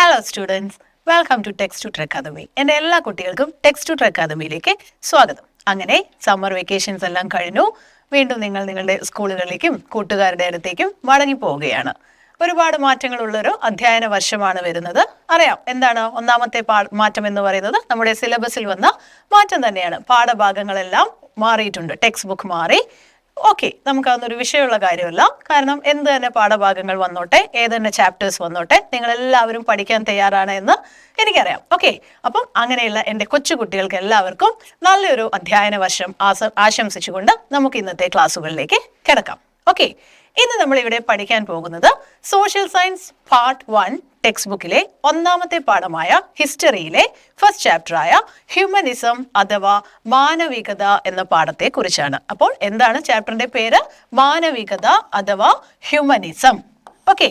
Hello students, welcome to text tutor academy. എൻ്റെ എല്ലാ കുട്ടികൾക്കും ടെക്സ്റ്റ് ട്യൂട്ടർ അക്കാദമിയിലേക്ക് സ്വാഗതം. അങ്ങനെ സമ്മർ വെക്കേഷൻസ് എല്ലാം കഴിഞ്ഞു. വീണ്ടും നിങ്ങൾ നിങ്ങളുടെ സ്കൂളുകളിലേക്കും കൂട്ടുകാരുടെ അടുത്തേക്കും മടങ്ങി പോവുകയാണ്. ഒരുപാട് മാറ്റങ്ങളുള്ളൊരു അധ്യയന വർഷമാണ് വരുന്നത്. അറിയാം എന്താണ് ഒന്നാമത്തെ മാറ്റം എന്ന് പറയുന്നത്? നമ്മുടെ സിലബസിൽ വന്ന മാറ്റം തന്നെയാണ്. പാഠഭാഗങ്ങളെല്ലാം മാറിയിട്ടുണ്ട്. ടെക്സ്റ്റ് ബുക്ക് മാറി. ഓക്കെ, നമുക്കതൊന്നൊരു വിഷയമുള്ള കാര്യമല്ല. കാരണം എന്ത് തന്നെ പാഠഭാഗങ്ങൾ വന്നോട്ടെ, ഏതെന്നെ ചാപ്റ്റേഴ്സ് വന്നോട്ടെ, നിങ്ങൾ എല്ലാവരും പഠിക്കാൻ തയ്യാറാണ് എന്ന് എനിക്കറിയാം. ഓക്കെ, അപ്പം അങ്ങനെയുള്ള എൻ്റെ കൊച്ചു കുട്ടികൾക്ക് എല്ലാവർക്കും നല്ലൊരു അധ്യയന വർഷം ആശംസിച്ചുകൊണ്ട് നമുക്ക് ഇന്നത്തെ ക്ലാസ്സുകളിലേക്ക് കിടക്കാം. ഓക്കെ, ഇന്ന് നമ്മൾ ഇവിടെ പഠിക്കാൻ പോകുന്നത് സോഷ്യൽ സയൻസ് പാർട്ട് 1 ടെക്സ്റ്റ് ബുക്കിലെ ഒന്നാമത്തെ പാഠമായ ഹിസ്റ്ററിയിലെ ഫസ്റ്റ് ചാപ്റ്ററായ ഹ്യൂമനിസം അഥവാ മാനവികത എന്ന പാഠത്തെ കുറിച്ചാണ്. അപ്പോൾ എന്താണ് ചാപ്റ്ററിന്റെ പേര്? മാനവികത അഥവാ ഹ്യൂമനിസം. ഓക്കെ,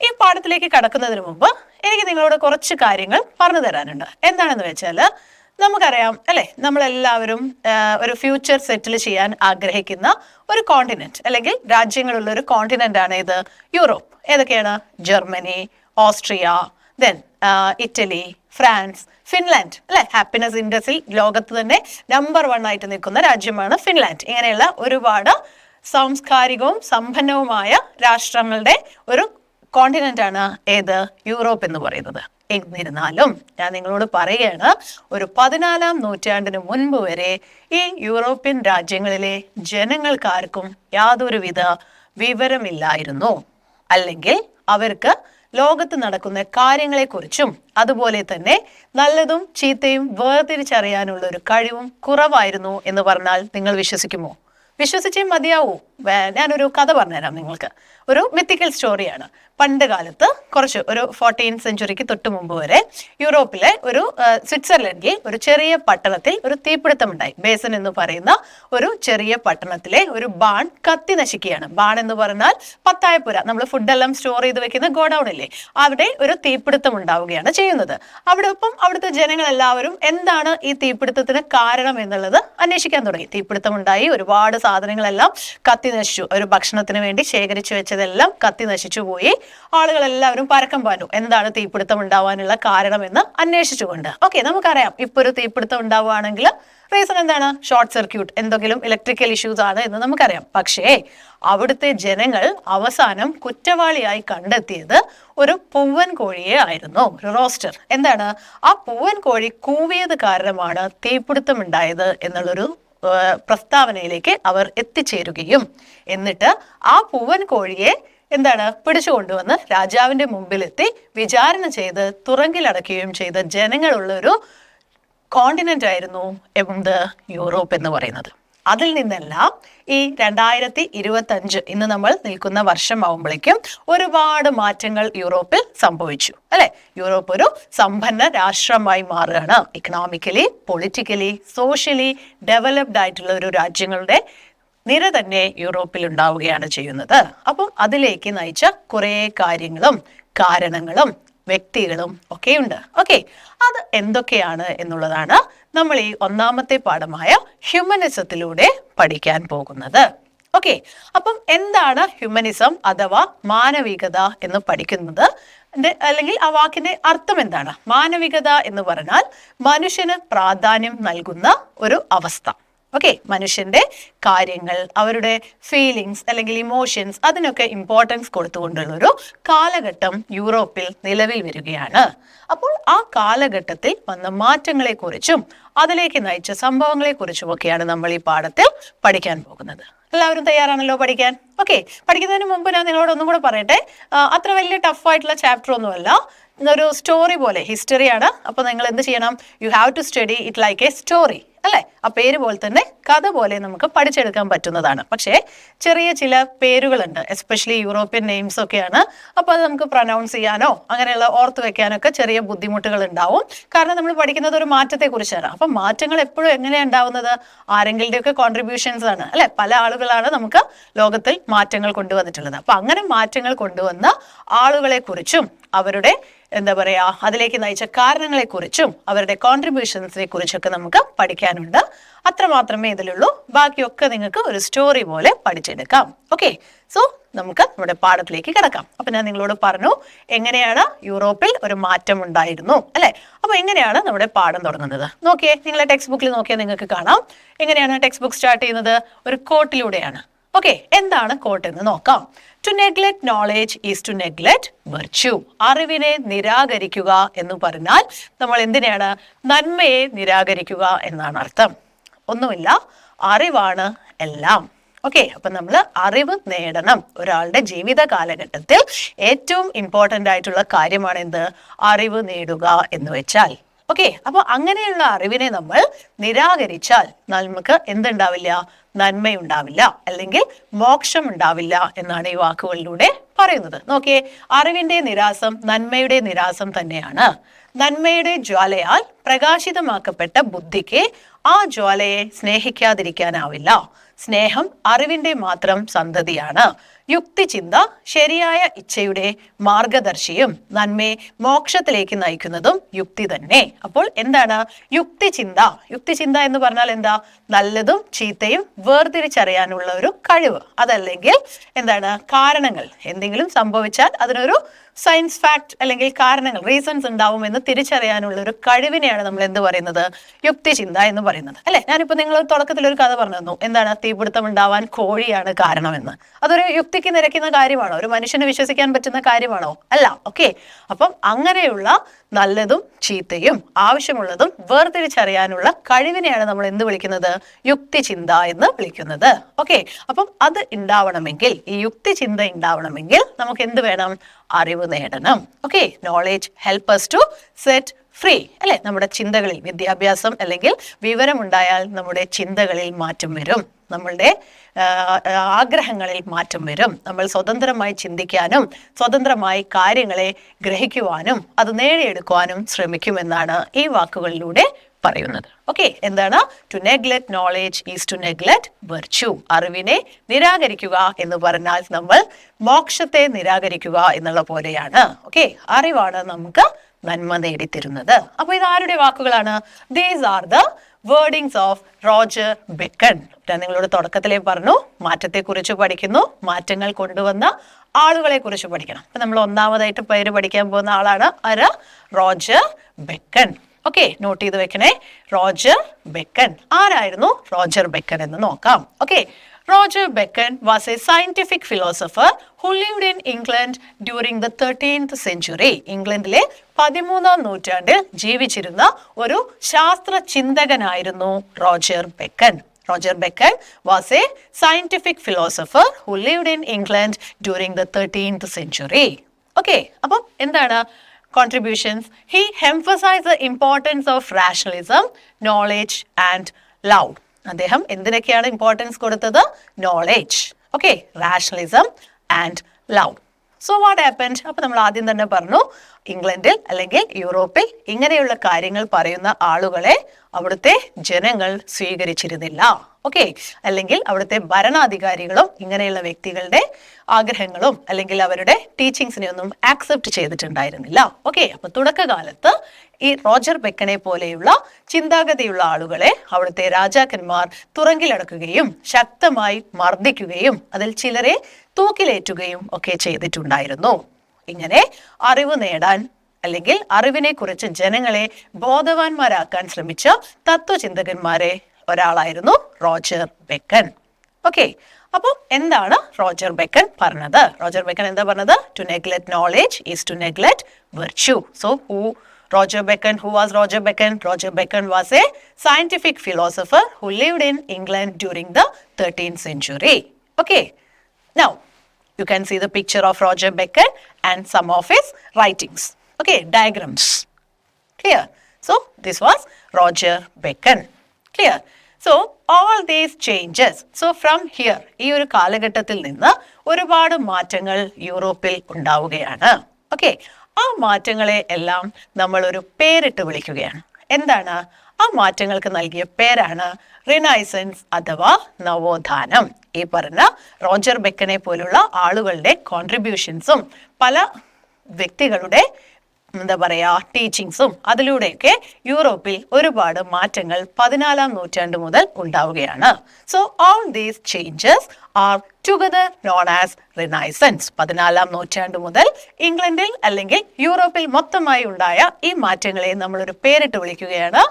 ഈ പാഠത്തിലേക്ക് കടക്കുന്നതിന് മുമ്പ് എനിക്ക് നിങ്ങളോട് കുറച്ച് കാര്യങ്ങൾ പറഞ്ഞു തരാനുണ്ട്. എന്താണെന്ന് വെച്ചാൽ, നമുക്കറിയാം അല്ലെ, നമ്മളെല്ലാവരും ഒരു ഫ്യൂച്ചർ സെറ്റിൽ ചെയ്യാൻ ആഗ്രഹിക്കുന്ന ഒരു കോണ്ടിനെന്റ് അല്ലെങ്കിൽ രാജ്യങ്ങളുള്ള ഒരു കോണ്ടിനെന്റ് ആണ് ഇത് യൂറോപ്പ്. ഏതൊക്കെയാണ്? Germany, Austria, then Italy, France, Finland അല്ലെ. ഹാപ്പിനെസ് ഇൻഡെക്സിൽ ലോകത്ത് തന്നെ നമ്പർ 1 ആയിട്ട് നിൽക്കുന്ന രാജ്യമാണ് ഫിൻലാൻഡ്. ഇങ്ങനെയുള്ള ഒരുപാട് സാംസ്കാരികവും സമ്പന്നവുമായ രാഷ്ട്രങ്ങളുടെ ഒരു കോണ്ടിനെന്റ് ആണ് ഏത്? യൂറോപ്പ് എന്ന് പറയുന്നത്. എന്നിരുന്നാലും ഞാൻ നിങ്ങളോട് പറയുകയാണ്, ഒരു 14-ാം നൂറ്റാണ്ടിന് മുൻപ് വരെ ഈ യൂറോപ്യൻ രാജ്യങ്ങളിലെ ജനങ്ങൾക്കാർക്കും യാതൊരുവിധ വിവരമില്ലായിരുന്നു. അല്ലെങ്കിൽ അവർക്ക് ലോകത്ത് നടക്കുന്ന കാര്യങ്ങളെക്കുറിച്ചും അതുപോലെ തന്നെ നല്ലതും ചീത്തയും വേർതിരിച്ചറിയാനുള്ള ഒരു കഴിവും കുറവായിരുന്നു എന്ന് പറഞ്ഞാൽ നിങ്ങൾ വിശ്വസിക്കുമോ? വിശ്വസിച്ചേ മതിയാവൂ. ഞാനൊരു കഥ പറഞ്ഞുതരാം നിങ്ങൾക്ക്. ഒരു മിത്തിക്കൽ സ്റ്റോറിയാണ്. പണ്ട് കാലത്ത് ഒരു 14th സെഞ്ചുറിക്ക് തൊട്ട് മുമ്പ് വരെ യൂറോപ്പിലെ ഒരു സ്വിറ്റ്സർലൻഡിൽ ഒരു ചെറിയ പട്ടണത്തിൽ ഒരു തീപിടുത്തമുണ്ടായി. ബേസൻ എന്ന് പറയുന്ന ഒരു ചെറിയ പട്ടണത്തിലെ ഒരു ബാൺ കത്തി നശിക്കുകയാണ്. ബാൺ എന്ന് പറഞ്ഞാൽ പത്തായപ്പുര, നമ്മൾ ഫുഡെല്ലാം സ്റ്റോർ ചെയ്ത് വെക്കുന്ന ഗോഡൌൺ ഇല്ലേ, അവിടെ ഒരു തീപിടുത്തം ഉണ്ടാവുകയാണ് ചെയ്യുന്നത്. അവിടുത്തെ ജനങ്ങളെല്ലാവരും എന്താണ് ഈ തീപിടുത്തത്തിന് കാരണം എന്നുള്ളത് അന്വേഷിക്കാൻ തുടങ്ങി. തീപിടുത്തം ഉണ്ടായി, ഒരുപാട് സാധനങ്ങളെല്ലാം കത്തി നശിച്ചു. ഒരു ഭക്ഷണത്തിന് വേണ്ടി ശേഖരിച്ചു വെച്ചതെല്ലാം കത്തി നശിച്ചു പോയി. ആളുകളെല്ലാവരും പരക്കം പാഞ്ഞു എന്താണ് തീപിടുത്തം ഉണ്ടാവാനുള്ള കാരണമെന്ന് അന്വേഷിച്ചുകൊണ്ട്. ഓക്കെ, നമുക്കറിയാം ഇപ്പൊ ഒരു തീപിടുത്തം ഉണ്ടാവുകയാണെങ്കിൽ റീസൺ എന്താണ്? ഷോർട്ട് സർക്യൂട്ട്, എന്തെങ്കിലും ഇലക്ട്രിക്കൽ ഇഷ്യൂസ് ആണ് എന്ന് നമുക്കറിയാം. പക്ഷേ അവിടുത്തെ ജനങ്ങൾ അവസാനം കുറ്റവാളിയായി കണ്ടെത്തിയത് ഒരു പൂവൻ കോഴിയെ ആയിരുന്നു, ഒരു റോസ്റ്റർ. എന്താണ്? ആ പൂവൻ കോഴി കൂവിയത് കാരണമാണ് തീപിടുത്തം ഉണ്ടായത് എന്നുള്ളൊരു പ്രസ്താവനയിലേക്ക് അവർ എത്തിച്ചേരുകയും എന്നിട്ട് ആ പൂവൻ കോഴിയെ പിടിച്ചുകൊണ്ടുവന്ന് രാജാവിന്റെ മുമ്പിലെത്തി വിചാരണ ചെയ്ത് തുറങ്കിലടക്കുകയും ചെയ്ത ജനങ്ങളുള്ള ഒരു കോണ്ടിനെന്റ് ആയിരുന്നു എന്ത്? യൂറോപ്പ് എന്ന് പറയുന്നത്. അതിൽ നിന്നെല്ലാം ഈ 2025 ഇന്ന് നമ്മൾ നിൽക്കുന്ന വർഷമാവുമ്പോഴേക്കും ഒരുപാട് മാറ്റങ്ങൾ യൂറോപ്പിൽ സംഭവിച്ചു അല്ലെ. യൂറോപ്പ് ഒരു സമ്പന്ന രാഷ്ട്രമായി മാറുകയാണ്. ഇക്കണോമിക്കലി, പൊളിറ്റിക്കലി, സോഷ്യലി ഡെവലപ്ഡ് ആയിട്ടുള്ള ഒരു രാജ്യങ്ങളുടെ നിര തന്നെ യൂറോപ്പിൽ ഉണ്ടാവുകയാണ് ചെയ്യുന്നത്. അപ്പം അതിലേക്ക് നയിച്ച കുറേ കാര്യങ്ങളും കാരണങ്ങളും വ്യക്തികളും ഒക്കെയുണ്ട്. ഓക്കെ, അത് എന്തൊക്കെയാണ് എന്നുള്ളതാണ് നമ്മൾ ഈ ഒന്നാമത്തെ പാഠമായ ഹ്യൂമനിസത്തിലൂടെ പഠിക്കാൻ പോകുന്നത്. ഓക്കെ, അപ്പം എന്താണ് ഹ്യൂമനിസം അഥവാ മാനവികത എന്ന് പഠിക്കുന്നത്? അല്ലെങ്കിൽ ആ വാക്കിന്റെ അർത്ഥം എന്താണ്? മാനവികത എന്ന് പറഞ്ഞാൽ മനുഷ്യന് പ്രാധാന്യം നൽകുന്ന ഒരു അവസ്ഥ. ഓക്കെ, മനുഷ്യന്റെ കാര്യങ്ങൾ, അവരുടെ ഫീലിങ്സ് അല്ലെങ്കിൽ ഇമോഷൻസ്, അതിനൊക്കെ ഇമ്പോർട്ടൻസ് കൊടുത്തുകൊണ്ടുള്ള ഒരു കാലഘട്ടം യൂറോപ്പിൽ നിലവിൽ വരികയാണ്. അപ്പോൾ ആ കാലഘട്ടത്തിൽ വന്ന മാറ്റങ്ങളെക്കുറിച്ചും അതിലേക്ക് നയിച്ച സംഭവങ്ങളെക്കുറിച്ചും ഒക്കെയാണ് നമ്മൾ ഈ പാഠത്തിൽ പഠിക്കാൻ പോകുന്നത്. എല്ലാവരും തയ്യാറാണല്ലോ പഠിക്കാൻ? ഓക്കെ, പഠിക്കുന്നതിന് മുമ്പ് ഞാൻ നിങ്ങളോട് ഒന്നും കൂടെ പറയട്ടെ, അത്ര വലിയ ടഫായിട്ടുള്ള ചാപ്റ്റർ ഒന്നുമല്ല. ഒരു സ്റ്റോറി പോലെ, ഹിസ്റ്ററിയാണ്. അപ്പോൾ നിങ്ങൾ എന്ത് ചെയ്യണം? You have to study it like a story അല്ലെ. ആ പേര് പോലെ തന്നെ കഥ പോലെ നമുക്ക് പഠിച്ചെടുക്കാൻ പറ്റുന്നതാണ്. പക്ഷേ ചെറിയ ചില പേരുകളുണ്ട്, എസ്പെഷ്യലി യൂറോപ്യൻ നെയിംസ് ഒക്കെയാണ്. അപ്പോൾ അത് നമുക്ക് പ്രൊനൗൺസ് ചെയ്യാനോ അങ്ങനെയുള്ള ഓർത്ത് വെക്കാനൊക്കെ ചെറിയ ബുദ്ധിമുട്ടുകൾ ഉണ്ടാവും. കാരണം നമ്മൾ പഠിക്കുന്നത് ഒരു മാറ്റത്തെ കുറിച്ചാണ്. അപ്പം മാറ്റങ്ങൾ എപ്പോഴും എങ്ങനെയാണ് ഉണ്ടാവുന്നത്? ആരെങ്കിലുടെയൊക്കെ കോൺട്രിബ്യൂഷൻസ് ആണ് അല്ലെ. പല ആളുകളാണ് നമുക്ക് ലോകത്തിൽ മാറ്റങ്ങൾ കൊണ്ടുവന്നിട്ടുള്ളത്. അപ്പൊ അങ്ങനെ മാറ്റങ്ങൾ കൊണ്ടുവന്ന ആളുകളെ കുറിച്ചും അവരുടെ എന്താ പറയുക, അതിലേക്ക് നയിച്ച കാരണങ്ങളെക്കുറിച്ചും അവരുടെ കോൺട്രിബ്യൂഷൻസിനെ കുറിച്ചൊക്കെ നമുക്ക് പഠിക്കാനുണ്ട്. അത്രമാത്രമേ ഇതിലുള്ളൂ. ബാക്കിയൊക്കെ നിങ്ങൾക്ക് ഒരു സ്റ്റോറി പോലെ പഠിച്ചെടുക്കാം. ഓക്കെ, സോ നമുക്ക് നമ്മുടെ പാഠത്തിലേക്ക് കിടക്കാം. അപ്പൊ ഞാൻ നിങ്ങളോട് പറഞ്ഞു എങ്ങനെയാണ് യൂറോപ്പിൽ ഒരു മാറ്റം ഉണ്ടായിരുന്നു അല്ലെ. അപ്പൊ എങ്ങനെയാണ് നമ്മുടെ പാഠം തുടങ്ങുന്നത് നോക്കിയേ. നിങ്ങളെ ടെക്സ്റ്റ് ബുക്കിൽ നോക്കിയാൽ നിങ്ങൾക്ക് കാണാം എങ്ങനെയാണ് ടെക്സ്റ്റ് ബുക്ക് സ്റ്റാർട്ട് ചെയ്യുന്നത്. ഒരു കോട്ടിലൂടെയാണ്. ഓക്കെ, എന്താണ് കോട്ട് എന്ന് നോക്കാം. To neglect knowledge is to neglect virtue. അറിവിനെ നിരാകരിക്കുക എന്ന് പറഞ്ഞാൽ നമ്മൾ എന്തിനാണ്, നന്മയെ നിരാകരിക്കുക എന്നാണ് അർത്ഥം. ഒന്നുമില്ല, അറിവാണ് എല്ലാം. ഓക്കെ, അപ്പൊ നമ്മൾ അറിവ് നേടണം. ഒരാളുടെ ജീവിത കാലഘട്ടത്തിൽ ഏറ്റവും ഇമ്പോർട്ടൻ്റ് ആയിട്ടുള്ള കാര്യമാണ് എന്ത്, അറിവ് നേടുക എന്ന് വെച്ചാൽ. ഓക്കെ, അപ്പൊ അങ്ങനെയുള്ള അറിവിനെ നമ്മൾ നിരാകരിച്ചാൽ നമുക്ക് എന്തുണ്ടാവില്ല, നന്മയുണ്ടാവില്ല, അല്ലെങ്കിൽ മോക്ഷം ഉണ്ടാവില്ല എന്നാണ് ഈ വാക്കുകളിലൂടെ പറയുന്നത്. നോക്കിയേ, അറിവിന്റെ നിരാസം നന്മയുടെ നിരാസം തന്നെയാണ്. നന്മയുടെ ജ്വാലയാൽ പ്രകാശിതമാക്കപ്പെട്ട ബുദ്ധിക്ക് ആ ജ്വാലയെ സ്നേഹിക്കാതിരിക്കാനാവില്ല. സ്നേഹം അറിവിന്റെ മാത്രം സന്തതിയാണ്. യുക്തിചിന്ത ശരിയായ ഇച്ഛയുടെ മാർഗദർശിയും നന്മയെ മോക്ഷത്തിലേക്ക് നയിക്കുന്നതും യുക്തി തന്നെ. അപ്പോൾ എന്താണ് യുക്തിചിന്ത? യുക്തിചിന്ത എന്ന് പറഞ്ഞാൽ എന്താ, നല്ലതും ചീത്തയും വേർതിരിച്ചറിയാനുള്ള ഒരു കഴിവ്. അതല്ലെങ്കിൽ എന്താണ്, കാരണങ്ങൾ എന്തെങ്കിലും സംഭവിച്ചാൽ അതിനൊരു സയൻസ് ഫാക്ട് അല്ലെങ്കിൽ കാരണങ്ങൾ, റീസൺസ് ഉണ്ടാവും എന്ന് തിരിച്ചറിയാനുള്ള ഒരു കഴിവിനെയാണ് നമ്മൾ എന്ത് പറയുന്നത്, യുക്തിചിന്ത എന്ന് പറയുന്നത് അല്ലെ. ഞാനിപ്പോ നിങ്ങൾ തുടക്കത്തിൽ ഒരു കഥ പറഞ്ഞു തന്നു, എന്താണ്, തീപിടുത്തം ഉണ്ടാവാൻ കോഴിയാണ് കാരണമെന്ന്. അതൊരു യുക്തിക്ക് നിരക്കുന്ന കാര്യമാണോ? ഒരു മനുഷ്യന് വിശ്വസിക്കാൻ പറ്റുന്ന കാര്യമാണോ? അല്ല. ഓക്കെ, അപ്പം അങ്ങനെയുള്ള നല്ലതും ചീത്തയും ആവശ്യമുള്ളതും വേർതിരിച്ചറിയാനുള്ള കഴിവിനെയാണ് നമ്മൾ എന്ത് വിളിക്കുന്നത്, യുക്തിചിന്ത എന്ന് വിളിക്കുന്നത്. ഓക്കെ, അപ്പം അത് ഉണ്ടാവണമെങ്കിൽ, ഈ യുക്തിചിന്ത ഉണ്ടാവണമെങ്കിൽ നമുക്ക് എന്ത് വേണം, അറിവ് നേടണം. Okay, knowledge help us to set free അല്ലെ. നമ്മുടെ ചിന്തകളിൽ, വിദ്യാഭ്യാസം അല്ലെങ്കിൽ വിവരമുണ്ടായാൽ നമ്മുടെ ചിന്തകളിൽ മാറ്റം വരും, നമ്മളുടെ ആഗ്രഹങ്ങളിൽ മാറ്റം വരും. നമ്മൾ സ്വതന്ത്രമായി ചിന്തിക്കാനും സ്വതന്ത്രമായി കാര്യങ്ങളെ ഗ്രഹിക്കുവാനും അത് നേടിയെടുക്കുവാനും ശ്രമിക്കുമെന്നാണ് ഈ വാക്കുകളിലൂടെ പറയുന്നത്. ഓക്കെ, എന്താണ്, to neglect knowledge is to neglect virtue. അറിവിനെ നിരാകരിക്കുക എന്ന് പറഞ്ഞാൽ നമ്മൾ മോക്ഷത്തെ നിരാകരിക്കുക എന്നുള്ള പോലെയാണ്. ഓക്കെ, അറിവാണ് നമുക്ക് നന്മ നേടിത്തരുന്നത്. അപ്പൊ ഇത് ആരുടെ വാക്കുകളാണ്? These are the wordings of Roger Bacon. ഞാൻ നിങ്ങളോട് തുടക്കത്തിലേ പറഞ്ഞു, മാറ്റത്തെക്കുറിച്ച് പഠിക്കുന്നു, മാറ്റങ്ങൾ കൊണ്ടുവന്ന ആളുകളെ കുറിച്ച് പഠിക്കണം. അപ്പൊ നമ്മൾ ഒന്നാമതായിട്ട് പേര് പഠിക്കാൻ പോകുന്ന ആളാണ് റോജർ ബെക്കൺ. ഓക്കെ, നോട്ട് ചെയ്ത് വെക്കണേ, റോജർ ബെക്കൺ. ആരായിരുന്നു റോജർ ബെക്കൺ എന്ന് നോക്കാം. Okay, Roger Bacon was a scientific philosopher who lived in England during the 13th century. ഇംഗ്ലണ്ടിലെ 13ാം നൂറ്റാണ്ടിൽ ജീവിച്ചിരുന്ന ഒരു ശാസ്ത്ര ചിന്തകനായിരുന്നു Roger beckon. Roger Bacon was a scientific philosopher who lived in England during the 13th century. Okay, അപ്പം എന്താണ് contributions? He emphasized the importance of rationalism, knowledge and love. അദ്ദേഹം എന്തിനൊക്കെയാണ് importance കൊടുത്തത്? Knowledge, okay, rationalism and love. So what happened? അപ്പൊ നമ്മൾ ആദ്യം തന്നെ പറഞ്ഞു, ഇംഗ്ലണ്ടിൽ അല്ലെങ്കിൽ യൂറോപ്പിൽ ഇങ്ങനെയുള്ള കാര്യങ്ങൾ പറയുന്ന ആളുകളെ അവിടുത്തെ ജനങ്ങൾ സ്വീകരിച്ചിരുന്നില്ല. ഓക്കെ, അല്ലെങ്കിൽ അവിടുത്തെ ഭരണാധികാരികളും ഇങ്ങനെയുള്ള വ്യക്തികളുടെ ആഗ്രഹങ്ങളും അല്ലെങ്കിൽ അവരുടെ ടീച്ചിങ്സിനെ ഒന്നും ആക്സെപ്റ്റ് ചെയ്തിട്ടുണ്ടായിരുന്നില്ല. ഓക്കെ, അപ്പൊ തുടക്കകാലത്ത് ഈ റോജർ ബെക്കനെ പോലെയുള്ള ചിന്താഗതിയുള്ള ആളുകളെ അവിടുത്തെ രാജാക്കന്മാർ തുറങ്കിലടക്കുകയും ശക്തമായി മർദ്ദിക്കുകയും അതിൽ ചിലരെ തൂക്കിലേറ്റുകയും ഒക്കെ ചെയ്തിട്ടുണ്ടായിരുന്നു. ഇങ്ങനെ അറിവ് നേടാൻ അല്ലെങ്കിൽ അറിവിനെ കുറിച്ച് ജനങ്ങളെ ബോധവാന്മാരാക്കാൻ ശ്രമിച്ച തത്വചിന്തകന്മാരെ ഒരാളായിരുന്നു റോജർ ബെക്കൺ. ഓക്കെ, അപ്പം എന്താണ് റോജർ ബെക്കൺ പറഞ്ഞത്? റോജർ ബെക്കൺ എന്താ പറഞ്ഞത്? To neglect knowledge is to neglect virtue. So Roger Bacon, who was Roger Bacon? Roger Bacon was a scientific philosopher who lived in England during the 13th century. Okay, now you can see the picture of Roger Bacon and some of his writings. Okay, diagrams. Clear? So this was Roger Bacon. Clear? So all these changes, so from here, ഈ ഒരു കാലഘട്ടത്തിൽ നിന്ന് ഒരുപാട് മാറ്റങ്ങൾ യൂറോപ്പിൽ ഉണ്ടാവുകയാണ്. Okay, ആ മാറ്റങ്ങളെ എല്ലാം നമ്മൾ ഒരു പേരിട്ട് വിളിക്കുകയാണ്. എന്താണ്? ആ മാറ്റങ്ങൾക്ക് നൽകിയ പേരാണ് റിനൈസൻസ് അഥവാ നവോത്ഥാനം. ഈ പറഞ്ഞ റോജർ ബെക്കനെ പോലുള്ള ആളുകളുടെ കോൺട്രിബ്യൂഷൻസും പല വ്യക്തികളുടെ എന്താ പറയാ ടീച്ചിങ്സും അതിലൂടെയൊക്കെ യൂറോപ്പിൽ ഒരുപാട് മാറ്റങ്ങൾ 14-ാം നൂറ്റാണ്ട് മുതൽ ഉണ്ടാവുകയാണ്. So all these changes are together known as renaissance. 14-ാം നൂറ്റാണ്ട് മുതൽ ഇംഗ്ലണ്ടിൽ അല്ലെങ്കിൽ യൂറോപ്പിൽ മൊത്തമായി ഉണ്ടായ ഈ മാറ്റങ്ങളെ നമ്മളൊരു പേരിട്ട് വിളിക്കുകയാണ്.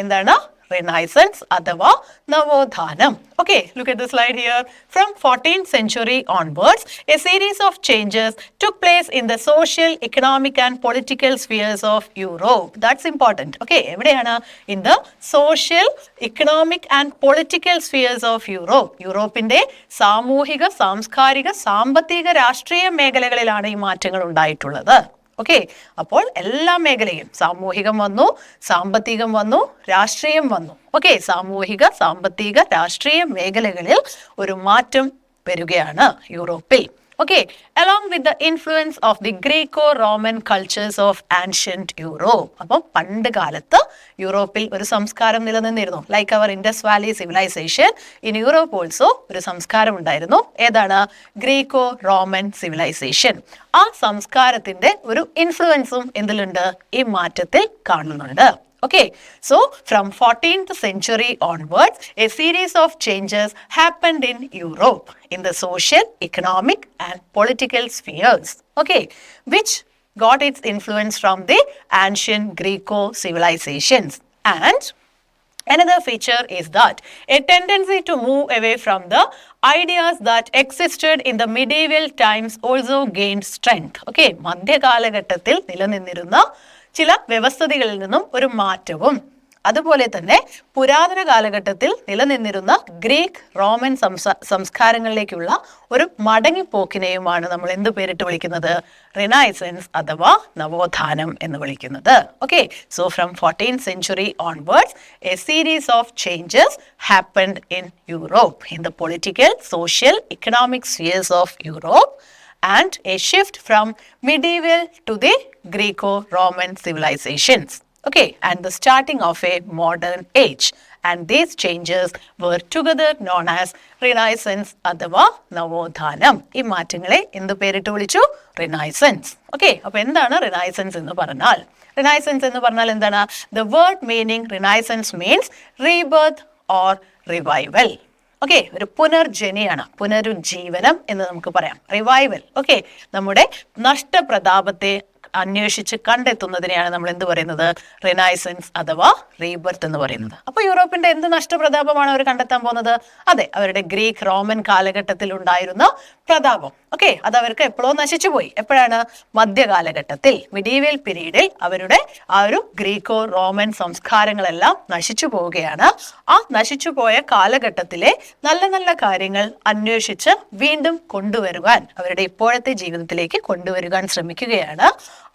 എന്താണ്? Renaissance അഥവാ നവോത്ഥാനം. Okay, look at the slide here. From 14th century onwards, a series of changes took place in the social, economic and political spheres of Europe. That's important. Okay, എവിടെയാണ്? In the social, economic and political spheres of Europe. യൂറോപ്പിന്റെ സാമൂഹിക, സാംസ്കാരിക, സാമ്പത്തിക, രാഷ്ട്രീയ മേഖലകളിലാണ് ഈ മാറ്റങ്ങൾ ഉണ്ടായിട്ടുള്ളത്. ഓക്കെ, അപ്പോൾ എല്ലാ മേഖലയും സാമൂഹികം വന്നു, സാമ്പത്തികം വന്നു, രാഷ്ട്രീയം വന്നു. ഓക്കെ, സാമൂഹിക, സാമ്പത്തിക, രാഷ്ട്രീയ മേഖലകളിൽ ഒരു മാറ്റം വരികയാണ് യൂറോപ്പിൽ. Okay, along with the influence of the Greco-Roman cultures of ancient Europe. അപ്പോൾ പണ്ട് കാലത്ത് യൂറോപ്പിൽ ഒരു സംസ്കാരം നിലനിന്നിരുന്നു. ലൈക്ക് അവർ Indus valley civilisation, in Europe also ഒരു സംസ്കാരം ഉണ്ടായിരുന്നു. ഏതാണ്? Greco Roman civilisation. ആ സംസ്കാരത്തിന്റെ ഒരു ഇൻഫ്ലുവൻസും എന്തിലുണ്ട്? ഈ മാറ്റത്തിൽ കാണുന്നുണ്ട്. Okay, so from 14th century onwards, a series of changes happened in Europe in the social, economic and political spheres. Okay, which got its influence from the ancient Greco civilizations. And another feature is that a tendency to move away from the ideas that existed in the medieval times also gained strength. Okay, മധ്യകാലഘട്ടത്തിൽ നിലനിന്നിരുന്ന ചില വ്യവസ്ഥിതികളിൽ നിന്നും ഒരു മാറ്റവും അതുപോലെ തന്നെ പുരാതന കാലഘട്ടത്തിൽ നിലനിന്നിരുന്ന ഗ്രീക്ക് റോമൻ സംസ്കാരങ്ങളിലേക്കുള്ള ഒരു മടങ്ങിപ്പോക്കിനെയുമാണ് നമ്മൾ എന്ത് പേരിട്ട് വിളിക്കുന്നത്? റിനൈസൻസ് അഥവാ നവോത്ഥാനം എന്ന് വിളിക്കുന്നത്. Okay, so from 14th century onwards, a series of changes happened in Europe, in the political, social, economic spheres of Europe, and a shift from medieval to the Greco-Roman civilizations. Okay, and the starting of a modern age. And these changes were together known as Renaissance അഥവാ നവോത്ഥാനം. ഈ മാറ്റങ്ങളെ എന്ത് പേരിട്ട് വിളിച്ചു? Renaissance. Okay, അപ്പൊ എന്താണ് renaissance എന്ന് പറഞ്ഞാൽ? റിനൈസൻസ് എന്ന് പറഞ്ഞാൽ എന്താണ്? The word meaning Renaissance means rebirth or revival. Okay, ഒരു പുനർജനിയാണ്, പുനരുജ്ജീവനം എന്ന് നമുക്ക് പറയാം. റിവൈവൽ. ഓക്കെ, നമ്മുടെ നഷ്ടപ്രതാപത്തെ അന്വേഷിച്ച് കണ്ടെത്തുന്നതിനെയാണ് നമ്മൾ എന്ത് പറയുന്നത്? റിനൈസൻസ് അഥവാ റീബർത്ത് എന്ന് പറയുന്നത്. അപ്പൊ യൂറോപ്പിന്റെ എന്ത് നഷ്ടപ്രതാപമാണ് അവർ കണ്ടെത്താൻ പോകുന്നത്? അതെ, അവരുടെ ഗ്രീക്ക് റോമൻ കാലഘട്ടത്തിൽ ഉണ്ടായിരുന്ന പ്രതാപം. ഓക്കെ, അത് അവർക്ക് എപ്പോഴോ നശിച്ചു പോയി. എപ്പോഴാണ്? മധ്യകാലഘട്ടത്തിൽ, മിഡീവൽ പീരീഡിൽ അവരുടെ ആ ഒരു ഗ്രീക്കോ റോമൻ സംസ്കാരങ്ങളെല്ലാം നശിച്ചു പോവുകയാണ്. ആ നശിച്ചു പോയ കാലഘട്ടത്തിലെ നല്ല നല്ല കാര്യങ്ങൾ അന്വേഷിച്ച് വീണ്ടും കൊണ്ടുവരുവാൻ, അവരുടെ ഇപ്പോഴത്തെ ജീവിതത്തിലേക്ക് കൊണ്ടുവരുവാൻ ശ്രമിക്കുകയാണ്.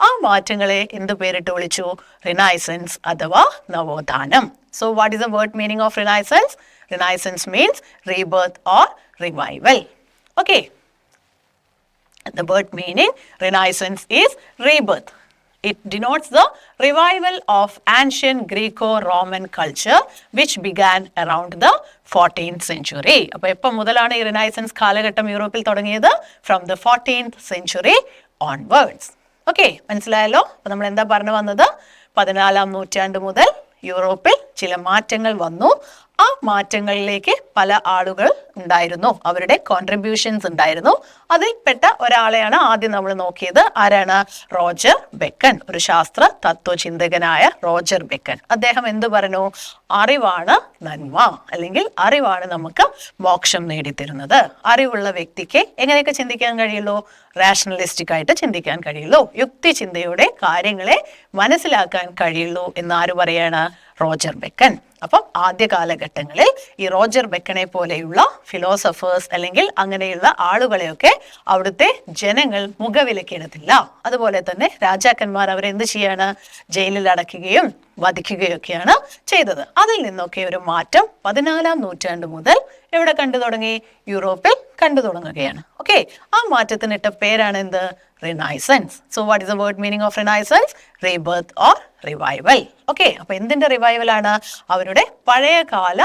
ആ മാറ്റങ്ങളെ എന്ത് പേരിട്ട് വിളിച്ചു? റിനൈസൻസ് അഥവാ നവോത്ഥാനം. So what is the word meaning of renaissance? Renaissance means rebirth or revival. Okay, the word meaning Renaissance is rebirth. It denotes the revival of ancient Greco-Roman culture which began around the 14th century. അപ്പോൾ എപ്പോൾ മുതലാണ് ഈ renaissance കാലഘട്ടം യൂറോപ്പിൽ തുടങ്ങിയത്? From the 14th century onwards. Okay, മനസ്സിലായല്ലോ? അപ്പോൾ നമ്മൾ എന്താ പറഞ്ഞു വന്നത്? 14-ാം നൂറ്റാണ്ട് മുതൽ യൂറോപ്പിൽ ചില മാറ്റങ്ങൾ വന്നു. ആ മാറ്റങ്ങളിലേക്ക് പല ആളുകൾ ഉണ്ടായിരുന്നു, അവരുടെ കോൺട്രിബ്യൂഷൻസ് ഉണ്ടായിരുന്നു. അതിൽപ്പെട്ട ഒരാളെയാണ് ആദ്യം നമ്മൾ നോക്കിയത്. ആരാണ്? റോജർ ബെക്കൺ, ഒരു ശാസ്ത്ര തത്വചിന്തകനായ റോജർ ബെക്കൺ. അദ്ദേഹം എന്ത് പറഞ്ഞു? അറിവാണ് നന്മ, അല്ലെങ്കിൽ അറിവാണ് നമുക്ക് മോക്ഷം നേടിത്തരുന്നത്. അറിവുള്ള വ്യക്തിക്ക് എങ്ങനെയൊക്കെ ചിന്തിക്കാൻ കഴിയുള്ളൂ? റാഷണലിസ്റ്റിക് ആയിട്ട് ചിന്തിക്കാൻ കഴിയുള്ളൂ, യുക്തി ചിന്തയുടെ കാര്യങ്ങളെ മനസ്സിലാക്കാൻ കഴിയുള്ളൂ എന്ന് ആര് പറയാണ്? Roger beckon. അപ്പം ആദ്യ കാലഘട്ടങ്ങളിൽ ഈ റോജർ ബെക്കനെ പോലെയുള്ള ഫിലോസഫേഴ്സ് അല്ലെങ്കിൽ അങ്ങനെയുള്ള ആളുകളെയൊക്കെ അവിടുത്തെ ജനങ്ങൾ മുഖവിലക്കെടുത്തില്ല. അതുപോലെ തന്നെ രാജാക്കന്മാർ അവരെ എന്ത് ചെയ്യാണ്? ജയിലിൽ അടയ്ക്കുകയും വധിക്കുകയൊക്കെയാണ് ചെയ്തത്. അതിൽ നിന്നൊക്കെ ഒരു മാറ്റം 14-ാം നൂറ്റാണ്ട് മുതൽ എവിടെ കണ്ടു തുടങ്ങി? യൂറോപ്പിൽ കണ്ടു തുടങ്ങുകയാണ്. ഓക്കെ, ആ മാറ്റത്തിനിട്ട പേരാണ് എന്ത്? Renaissance. So what is the word meaning of renaissance? Rebirth or revival. Okay, അപ്പൊ എന്തിന്റെ റിവൈവൽ ആണ്? അവരുടെ പഴയ കാല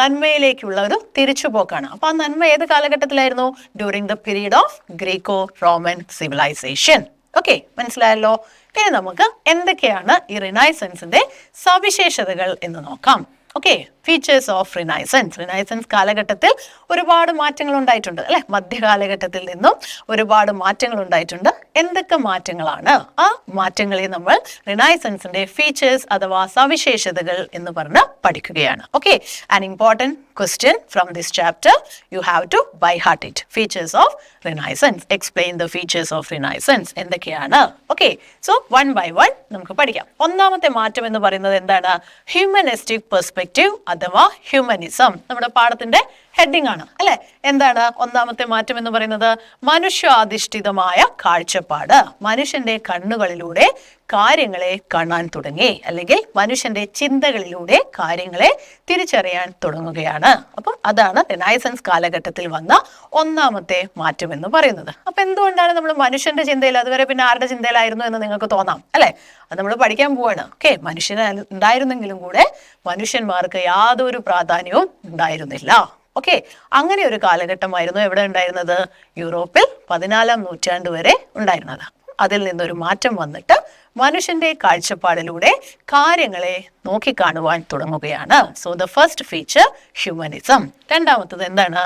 നന്മയിലേക്കുള്ള ഒരു തിരിച്ചുപോക്കാണ്. അപ്പൊ ആ നന്മ ഏത് കാലഘട്ടത്തിലായിരുന്നു? During the period of Greco Roman civilisation. Okay, മനസ്സിലായല്ലോ. ഇനി നമുക്ക് എന്തൊക്കെയാണ് ഈ റിനൈസൻസിന്റെ സവിശേഷതകൾ എന്ന് നോക്കാം. Okay, features of renaissance. Renaissance കാലഘട്ടത്തിൽ ഒരുപാട് മാറ്റങ്ങൾ ഉണ്ടായിട്ടുണ്ട് അല്ലെ. മധ്യകാലഘട്ടത്തിൽ നിന്നും ഒരുപാട് മാറ്റങ്ങൾ ഉണ്ടായിട്ടുണ്ട്. എന്തൊക്കെ മാറ്റങ്ങളാണ്? ആ മാറ്റങ്ങളെ നമ്മൾ റിനൈസൻസിന്റെ ഫീച്ചേഴ്സ് അഥവാ സവിശേഷതകൾ എന്ന് പറഞ്ഞ് പഠിക്കുകയാണ്. Okay, an important question from this chapter, you have to by heart it. Features of Renaissance. Explain the features of Renaissance. എന്തൊക്കെയാണ്? Okay, so one by one നമുക്ക് പഠിക്കാം. ഒന്നാമത്തെ മാറ്റം എന്ന് പറയുന്നത് എന്താണ്? ഹ്യൂമനിസ്റ്റിക് പെർസ്പെക്റ്റീവ് അഥവാ ഹ്യൂമനിസം. നമ്മുടെ പാഠത്തിന്റെ ഹെഡിങ് ആണ് അല്ലെ. എന്താണ് ഒന്നാമത്തെ മാറ്റം എന്ന് പറയുന്നത്? മനുഷ്യാധിഷ്ഠിതമായ കാഴ്ചപ്പാട്. മനുഷ്യന്റെ കണ്ണുകളിലൂടെ കാര്യങ്ങളെ കാണാൻ തുടങ്ങി, അല്ലെങ്കിൽ മനുഷ്യന്റെ ചിന്തകളിലൂടെ കാര്യങ്ങളെ തിരിച്ചറിയാൻ തുടങ്ങുകയാണ്. അപ്പം അതാണ് റിനൈസൻസ് കാലഘട്ടത്തിൽ വന്ന ഒന്നാമത്തെ മാറ്റം എന്ന് പറയുന്നത്. അപ്പൊ എന്തുകൊണ്ടാണ് നമ്മൾ മനുഷ്യന്റെ ചിന്തയിൽ, അതുവരെ പിന്നെ ആരുടെ ചിന്തയിലായിരുന്നു എന്ന് നിങ്ങൾക്ക് തോന്നാം അല്ലെ. അത് നമ്മൾ പഠിക്കാൻ പോവാണ്. ഓക്കെ, മനുഷ്യൻ ഉണ്ടായിരുന്നെങ്കിലും കൂടെ മനുഷ്യന്മാർക്ക് യാതൊരു പ്രാധാന്യവും ഉണ്ടായിരുന്നില്ല. ഓക്കെ, അങ്ങനെ ഒരു കാലഘട്ടമായിരുന്നു എവിടെ ഉണ്ടായിരുന്നത്? യൂറോപ്പിൽ 14-ാം നൂറ്റാണ്ട് വരെ ഉണ്ടായിരുന്നത്. അതിൽ നിന്നൊരു മാറ്റം വന്നിട്ട് മനുഷ്യന്റെ കാഴ്ചപ്പാടിലൂടെ കാര്യങ്ങളെ നോക്കിക്കാണുവാൻ തുടങ്ങുകയാണ്. So the first feature humanism. രണ്ടാമത്തത് എന്താണ്?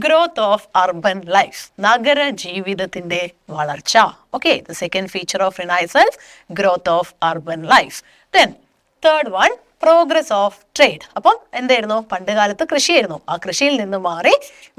Growth of urban life. നഗര ജീവിതത്തിന്റെ വളർച്ച. Okay, the second feature of renaissance, growth of urban life. Then third one, progress of trade. അപ്പം എന്തായിരുന്നു? പണ്ട് കാലത്ത് കൃഷിയായിരുന്നു. ആ കൃഷിയിൽ നിന്ന് മാറി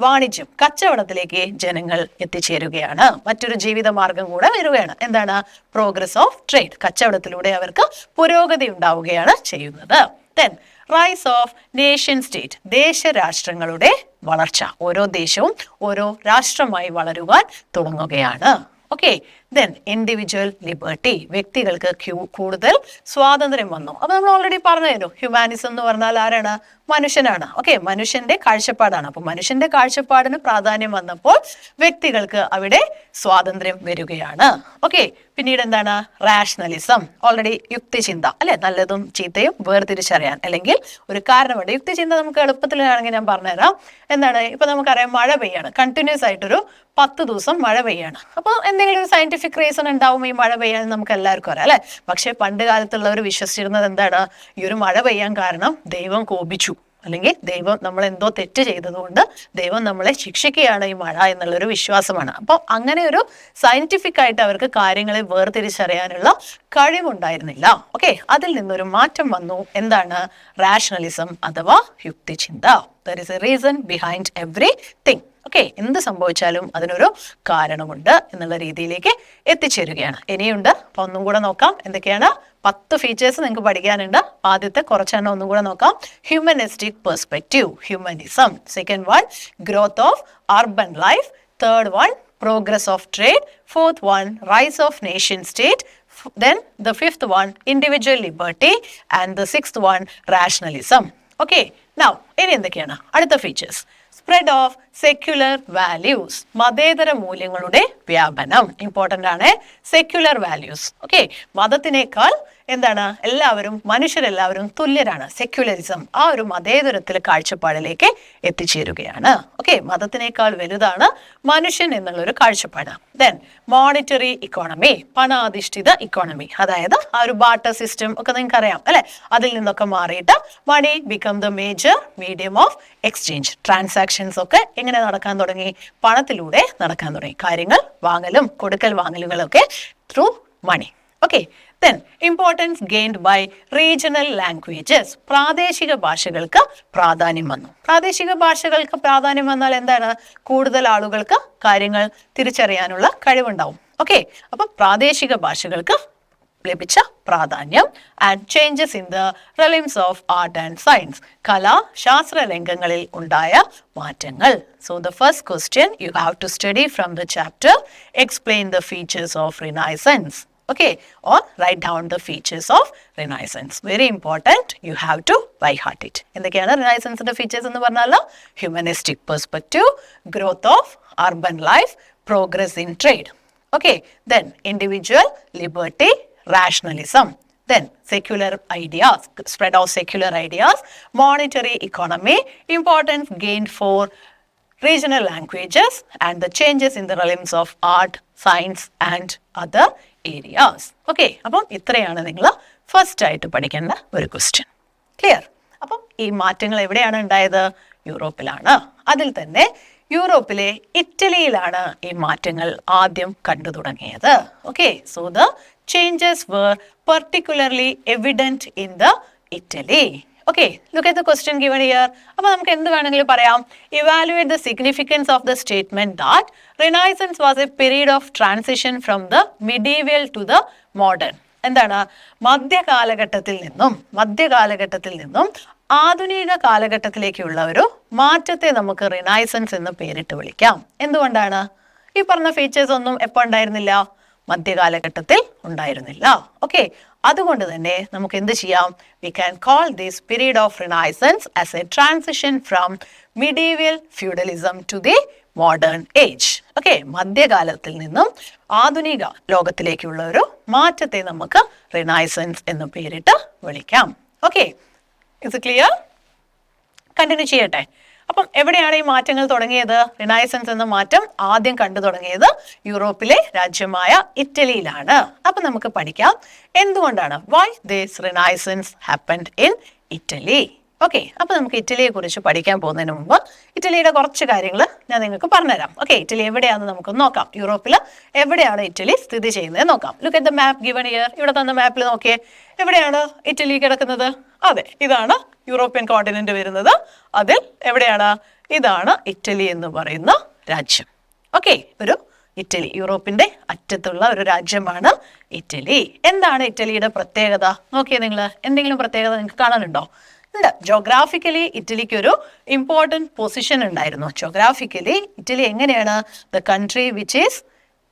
വാണിജ്യം, കച്ചവടത്തിലേക്ക് ജനങ്ങൾ എത്തിച്ചേരുകയാണ്. മറ്റൊരു ജീവിത മാർഗം കൂടെ വരികയാണ്. എന്താണ്? Progress of trade. കച്ചവടത്തിലൂടെ അവർക്ക് പുരോഗതി ഉണ്ടാവുകയാണ് ചെയ്യുന്നത്. Then rise of nation state. ദേശരാഷ്ട്രങ്ങളുടെ വളർച്ച. ഓരോ ദേശവും ഓരോ രാഷ്ട്രമായി വളരുവാൻ തുടങ്ങുകയാണ്. Okay, then individual liberty. വ്യക്തികൾക്ക് കൂടുതൽ സ്വാതന്ത്ര്യം വന്നു. അപ്പൊ നമ്മൾ ഓൾറെഡി പറഞ്ഞു, ഹ്യൂമാനിസം എന്ന് പറഞ്ഞാൽ ആരാണ്? മനുഷ്യനാണ്. ഓക്കെ, മനുഷ്യന്റെ കാഴ്ചപ്പാടാണ്. അപ്പൊ മനുഷ്യന്റെ കാഴ്ചപ്പാടിന് പ്രാധാന്യം വന്നപ്പോൾ വ്യക്തികൾക്ക് അവിടെ സ്വാതന്ത്ര്യം വരികയാണ്. ഓക്കെ, പിന്നീട് എന്താണ്? റാഷണലിസം. ഓൾറെഡി യുക്തിചിന്ത അല്ലെ, നല്ലതും ചീത്തയും വേർതിരിച്ചറിയാൻ, അല്ലെങ്കിൽ ഒരു കാരണമുണ്ട്. യുക്തിചിന്ത നമുക്ക് എളുപ്പത്തിലാണെങ്കിൽ ഞാൻ പറഞ്ഞുതരാം. എന്താണ്? ഇപ്പൊ നമുക്കറിയാം, മഴ പെയ്യാണ്, കണ്ടിന്യൂസ് ആയിട്ടൊരു 10 ദിവസം മഴ പെയ്യാണ്. അപ്പോൾ എന്തെങ്കിലും ഒരു സയന്റിഫിക് റീസൺ ഉണ്ടാവും ഈ മഴ പെയ്യാൻ, നമുക്ക് എല്ലാവർക്കും അറിയാം അല്ലെ. പക്ഷെ പണ്ട് കാലത്തുള്ളവർ വിശ്വസിച്ചിരുന്നത് എന്താണ്? ഈ ഒരു മഴ പെയ്യാൻ കാരണം ദൈവം കോപിച്ചു, അല്ലെങ്കിൽ ദൈവം നമ്മൾ എന്തോ തെറ്റ് ചെയ്തതുകൊണ്ട് ദൈവം നമ്മളെ ശിക്ഷിക്കുകയാണ് ഈ മഴ എന്നുള്ളൊരു വിശ്വാസമാണ്. അപ്പോൾ അങ്ങനെ ഒരു സയന്റിഫിക് ആയിട്ട് അവർക്ക് കാര്യങ്ങളെ വേർതിരിച്ചറിയാനുള്ള കഴിവുണ്ടായിരുന്നില്ല. ഓക്കെ, അതിൽ നിന്നൊരു മാറ്റം വന്നു. എന്താണ്? റാഷണലിസം അഥവാ യുക്തിചിന്ത. There is a reason behind everything. Okay, എന്ത് സംഭവിച്ചാലും അതിനൊരു കാരണമുണ്ട് എന്നുള്ള രീതിയിലേക്ക് എത്തിച്ചേരുകയാണ്. ഇനിയുണ്ട്. അപ്പൊ ഒന്നും കൂടെ നോക്കാം. എന്തൊക്കെയാണ്? 10 ഫീച്ചേഴ്സ് നിങ്ങൾക്ക് പഠിക്കാനുണ്ട്. ആദ്യത്തെ കുറച്ചെണ്ണം ഒന്നും കൂടെ നോക്കാം. Humanistic perspective, humanism. Second one, growth of urban life. Third one, progress of trade. Fourth one, rice of nation state. Then the fifth one, individual liberty, and the sixth one, rationalism. Okay, now ഇനി എന്തൊക്കെയാണ് അടുത്ത features? Spread of secular values. മതേതര മൂല്യങ്ങളുടെ വ്യാപനം. Important ആണ് secular values. Okay, മതത്തിനേക്കാൾ എന്താണ്? മനുഷ്യരെല്ലാവരും തുല്യരാണ്. Secularism ആ ഒരു മതേതരത്തിലെ കാഴ്ചപ്പാടിലേക്ക് എത്തിച്ചേരുകയാണ്. ഓക്കെ, മതത്തിനേക്കാൾ വലുതാണ് മനുഷ്യൻ എന്നുള്ളൊരു കാഴ്ചപ്പാട്. ദെൻ മോണിറ്ററി ഇക്കോണമി, പണാധിഷ്ഠിത ഇക്കോണമി. അതായത് ആ ഒരു ബാർട്ടർ സിസ്റ്റം ഒക്കെ നിങ്ങൾക്ക് അറിയാം അല്ലെ. അതിൽ നിന്നൊക്കെ മാറിയിട്ട് money become the major medium of exchange. Transactions ഒക്കെ എങ്ങനെ നടക്കാൻ തുടങ്ങി? പണത്തിലൂടെ നടക്കാൻ തുടങ്ങി. കാര്യങ്ങൾ വാങ്ങലും കൊടുക്കൽ വാങ്ങലുകളൊക്കെ through money. Okay, then importance gained by regional languages. പ്രാദേശിക ഭാഷകൾക്ക് പ്രാധാന്യം വന്നു. പ്രാദേശിക ഭാഷകൾക്ക് പ്രാധാന്യം വന്നാൽ എന്താണ്? കൂടുതൽ ആളുകൾക്ക് കാര്യങ്ങൾ തിരിച്ചറിയാനുള്ള കഴിവുണ്ടാവും. ഓക്കെ, അപ്പൊ പ്രാദേശിക ഭാഷകൾക്ക് ലഭിച്ച പ്രാധാന്യം. And changes in the realms of art and science. കലാ ശാസ്ത്ര രംഗങ്ങളിൽ ഉണ്ടായ മാറ്റങ്ങൾ. So the first question you have to study from the chapter explain the features of renaissance. Okay, or write down the features of Renaissance. Very important. You have to by heart it. എന്തൊക്കെയാണ് റിനൈസൻസിന്റെ features എന്ന് പറഞ്ഞാൽ? Humanistic perspective, growth of urban life, progress in trade. Okay, then individual liberty, rationalism. Then secular ideas, spread of secular ideas, monetary economy, importance gained for regional languages, and the changes in the realms of art, science, and other areas. Okay, അപ്പം ഇത്രയാണ് നിങ്ങൾ first ആയിട്ട് പഠിക്കേണ്ട ഒരു question. Clear? അപ്പം ഈ മാറ്റങ്ങൾ എവിടെയാണ് ഉണ്ടായത്? യൂറോപ്പിലാണ്. അതിൽ തന്നെ യൂറോപ്പിലെ ഇറ്റലിയിലാണ് ഈ മാറ്റങ്ങൾ ആദ്യം കണ്ടു തുടങ്ങിയത്. Okay, so the changes were particularly evident in the Italy. Okay, look at the question given here. അപ്പോൾ നമുക്ക് എന്ത് വേണമെങ്കിലും പറയാം. Evaluate the significance of the statement that Renaissance was a period of transition from the medieval to the modern. എന്താണ്? മധ്യകാലഘട്ടത്തിൽ നിന്നും ആധുനിക കാലഘട്ടത്തിലേക്കുള്ള ഒരു മാറ്റത്തെ നമുക്ക് റിനൈസൻസ് എന്ന് പേരിട്ട് വിളിക്കാം. എന്തുകൊണ്ടാണ്? ഈ പറഞ്ഞ ഫീച്ചേഴ്സ് ഒന്നും എപ്പോൾ ഉണ്ടായിരുന്നില്ല? മധ്യകാലഘട്ടത്തിൽ ഉണ്ടായിരുന്നില്ല. ഓക്കെ, അതുകൊണ്ട് തന്നെ നമുക്ക് എന്ത് ചെയ്യാം? We can call this period of renaissance as a transition from medieval feudalism to the modern age. Okay, മധ്യകാലത്തിൽ നിന്നും ആധുനിക ലോകത്തിലേക്കുള്ള ഒരു മാറ്റത്തെ നമുക്ക് റിനൈസൻസ് എന്ന് പേരിട്ട് വിളിക്കാം. Okay, it's clear? കണ്ടിന്യൂ ചെയ്യട്ടെ. അപ്പം എവിടെയാണ് ഈ മാറ്റങ്ങൾ തുടങ്ങിയത്? റിനൈസൻസ് എന്ന മാറ്റം ആദ്യം കണ്ടു തുടങ്ങിയത് യൂറോപ്പിലെ രാജ്യമായ ഇറ്റലിയിലാണ്. അപ്പം നമുക്ക് പഠിക്കാം എന്തുകൊണ്ടാണ് why this renaissance happened in Italy. Okay, അപ്പോൾ നമുക്ക് ഇറ്റലിയെ കുറിച്ച് പഠിക്കാൻ പോകുന്നതിന് മുമ്പ് ഇറ്റലിയുടെ കുറച്ച് കാര്യങ്ങൾ ഞാൻ നിങ്ങൾക്ക് പറഞ്ഞുതരാം. ഓക്കെ, ഇറ്റലി എവിടെയാണെന്ന് നമുക്കൊന്ന് നോക്കാം. യൂറോപ്പിൽ എവിടെയാണ് ഇറ്റലി സ്ഥിതി ചെയ്യുന്നത് നോക്കാം. Look at the map given here. ഇവിടെ തന്ന മാപ്പിൽ നോക്കിയേ, എവിടെയാണ് ഇറ്റലി കിടക്കുന്നത്? അതെ, ഇതാണ് യൂറോപ്യൻ കോണ്ടിനെന്റ് വരുന്നത്. അതിൽ എവിടെയാണ്? ഇതാണ് ഇറ്റലി എന്ന് പറയുന്ന രാജ്യം. ഓക്കെ, ഒരു ഇറ്റലി യൂറോപ്പിന്റെ അറ്റത്തുള്ള ഒരു രാജ്യമാണ് ഇറ്റലി. എന്താണ് ഇറ്റലിയുടെ പ്രത്യേകത? നോക്കിയേ നിങ്ങൾ, എന്തെങ്കിലും പ്രത്യേകത നിങ്ങൾക്ക് കാണാനുണ്ടോ? ഉണ്ട്. ജോഗ്രാഫിക്കലി ഇറ്റലിക്ക് ഒരു ഇമ്പോർട്ടൻറ്റ് പൊസിഷൻ ഉണ്ടായിരുന്നു. ജോഗ്രാഫിക്കലി ഇറ്റലി എങ്ങനെയാണ്? The country which is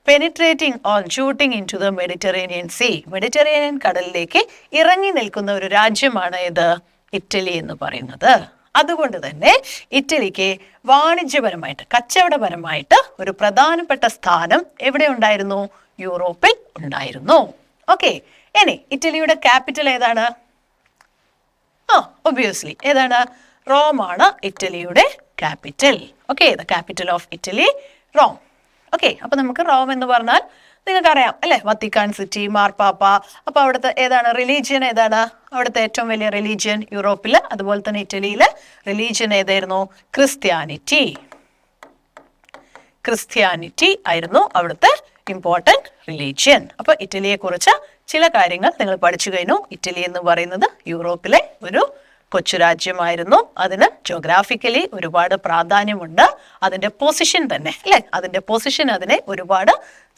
penetrating or shooting into the Mediterranean sea. Mediterranean കടലിലേക്ക് ഇറങ്ങി നിൽക്കുന്ന ഒരു രാജ്യമാണ് ഇത് ഇറ്റലി എന്ന് പറയുന്നത്. അതുകൊണ്ട് തന്നെ ഇറ്റലിക്ക് വാണിജ്യപരമായിട്ട് കച്ചവടപരമായിട്ട് ഒരു പ്രധാനപ്പെട്ട സ്ഥാനം എവിടെ ഉണ്ടായിരുന്നു? യൂറോപ്പിൽ ഉണ്ടായിരുന്നു. ഓക്കെ, ഇനി ഇറ്റലിയുടെ ക്യാപിറ്റൽ ഏതാണ്? ഒബ്വിയസ്ലി ഏതാണ്? റോം ആണ് ഇറ്റലിയുടെ capital. Okay, the capital of Italy Rome. Okay, അപ്പൊ നമുക്ക് റോം എന്ന് പറഞ്ഞാൽ നിങ്ങൾക്കറിയാം അല്ലെ, വത്തിക്കാൻ സിറ്റി, മാർപ്പാപ്പ. അപ്പൊ അവിടുത്തെ ഏതാണ് റിലീജിയൻ? ഏതാണ് അവിടുത്തെ ഏറ്റവും വലിയ റിലീജിയൻ യൂറോപ്പില്? അതുപോലെ തന്നെ ഇറ്റലിയിലെ റിലീജിയൻ ഏതായിരുന്നു? ക്രിസ്ത്യാനിറ്റി ആയിരുന്നു അവിടുത്തെ ഇമ്പോർട്ടൻറ്റ് റിലീജിയൻ. അപ്പൊ ഇറ്റലിയെ കുറിച്ച് ചില കാര്യങ്ങൾ നിങ്ങൾ പഠിച്ചു കഴിഞ്ഞു. ഇറ്റലി എന്ന് പറയുന്നത് യൂറോപ്പിലെ ഒരു കൊച്ചു രാജ്യമായിരുന്നു. അതിന് ജോഗ്രാഫിക്കലി ഒരുപാട് പ്രാധാന്യമുണ്ട്. അതിൻ്റെ പൊസിഷൻ തന്നെ അല്ലേ, അതിൻ്റെ പൊസിഷൻ അതിനെ ഒരുപാട്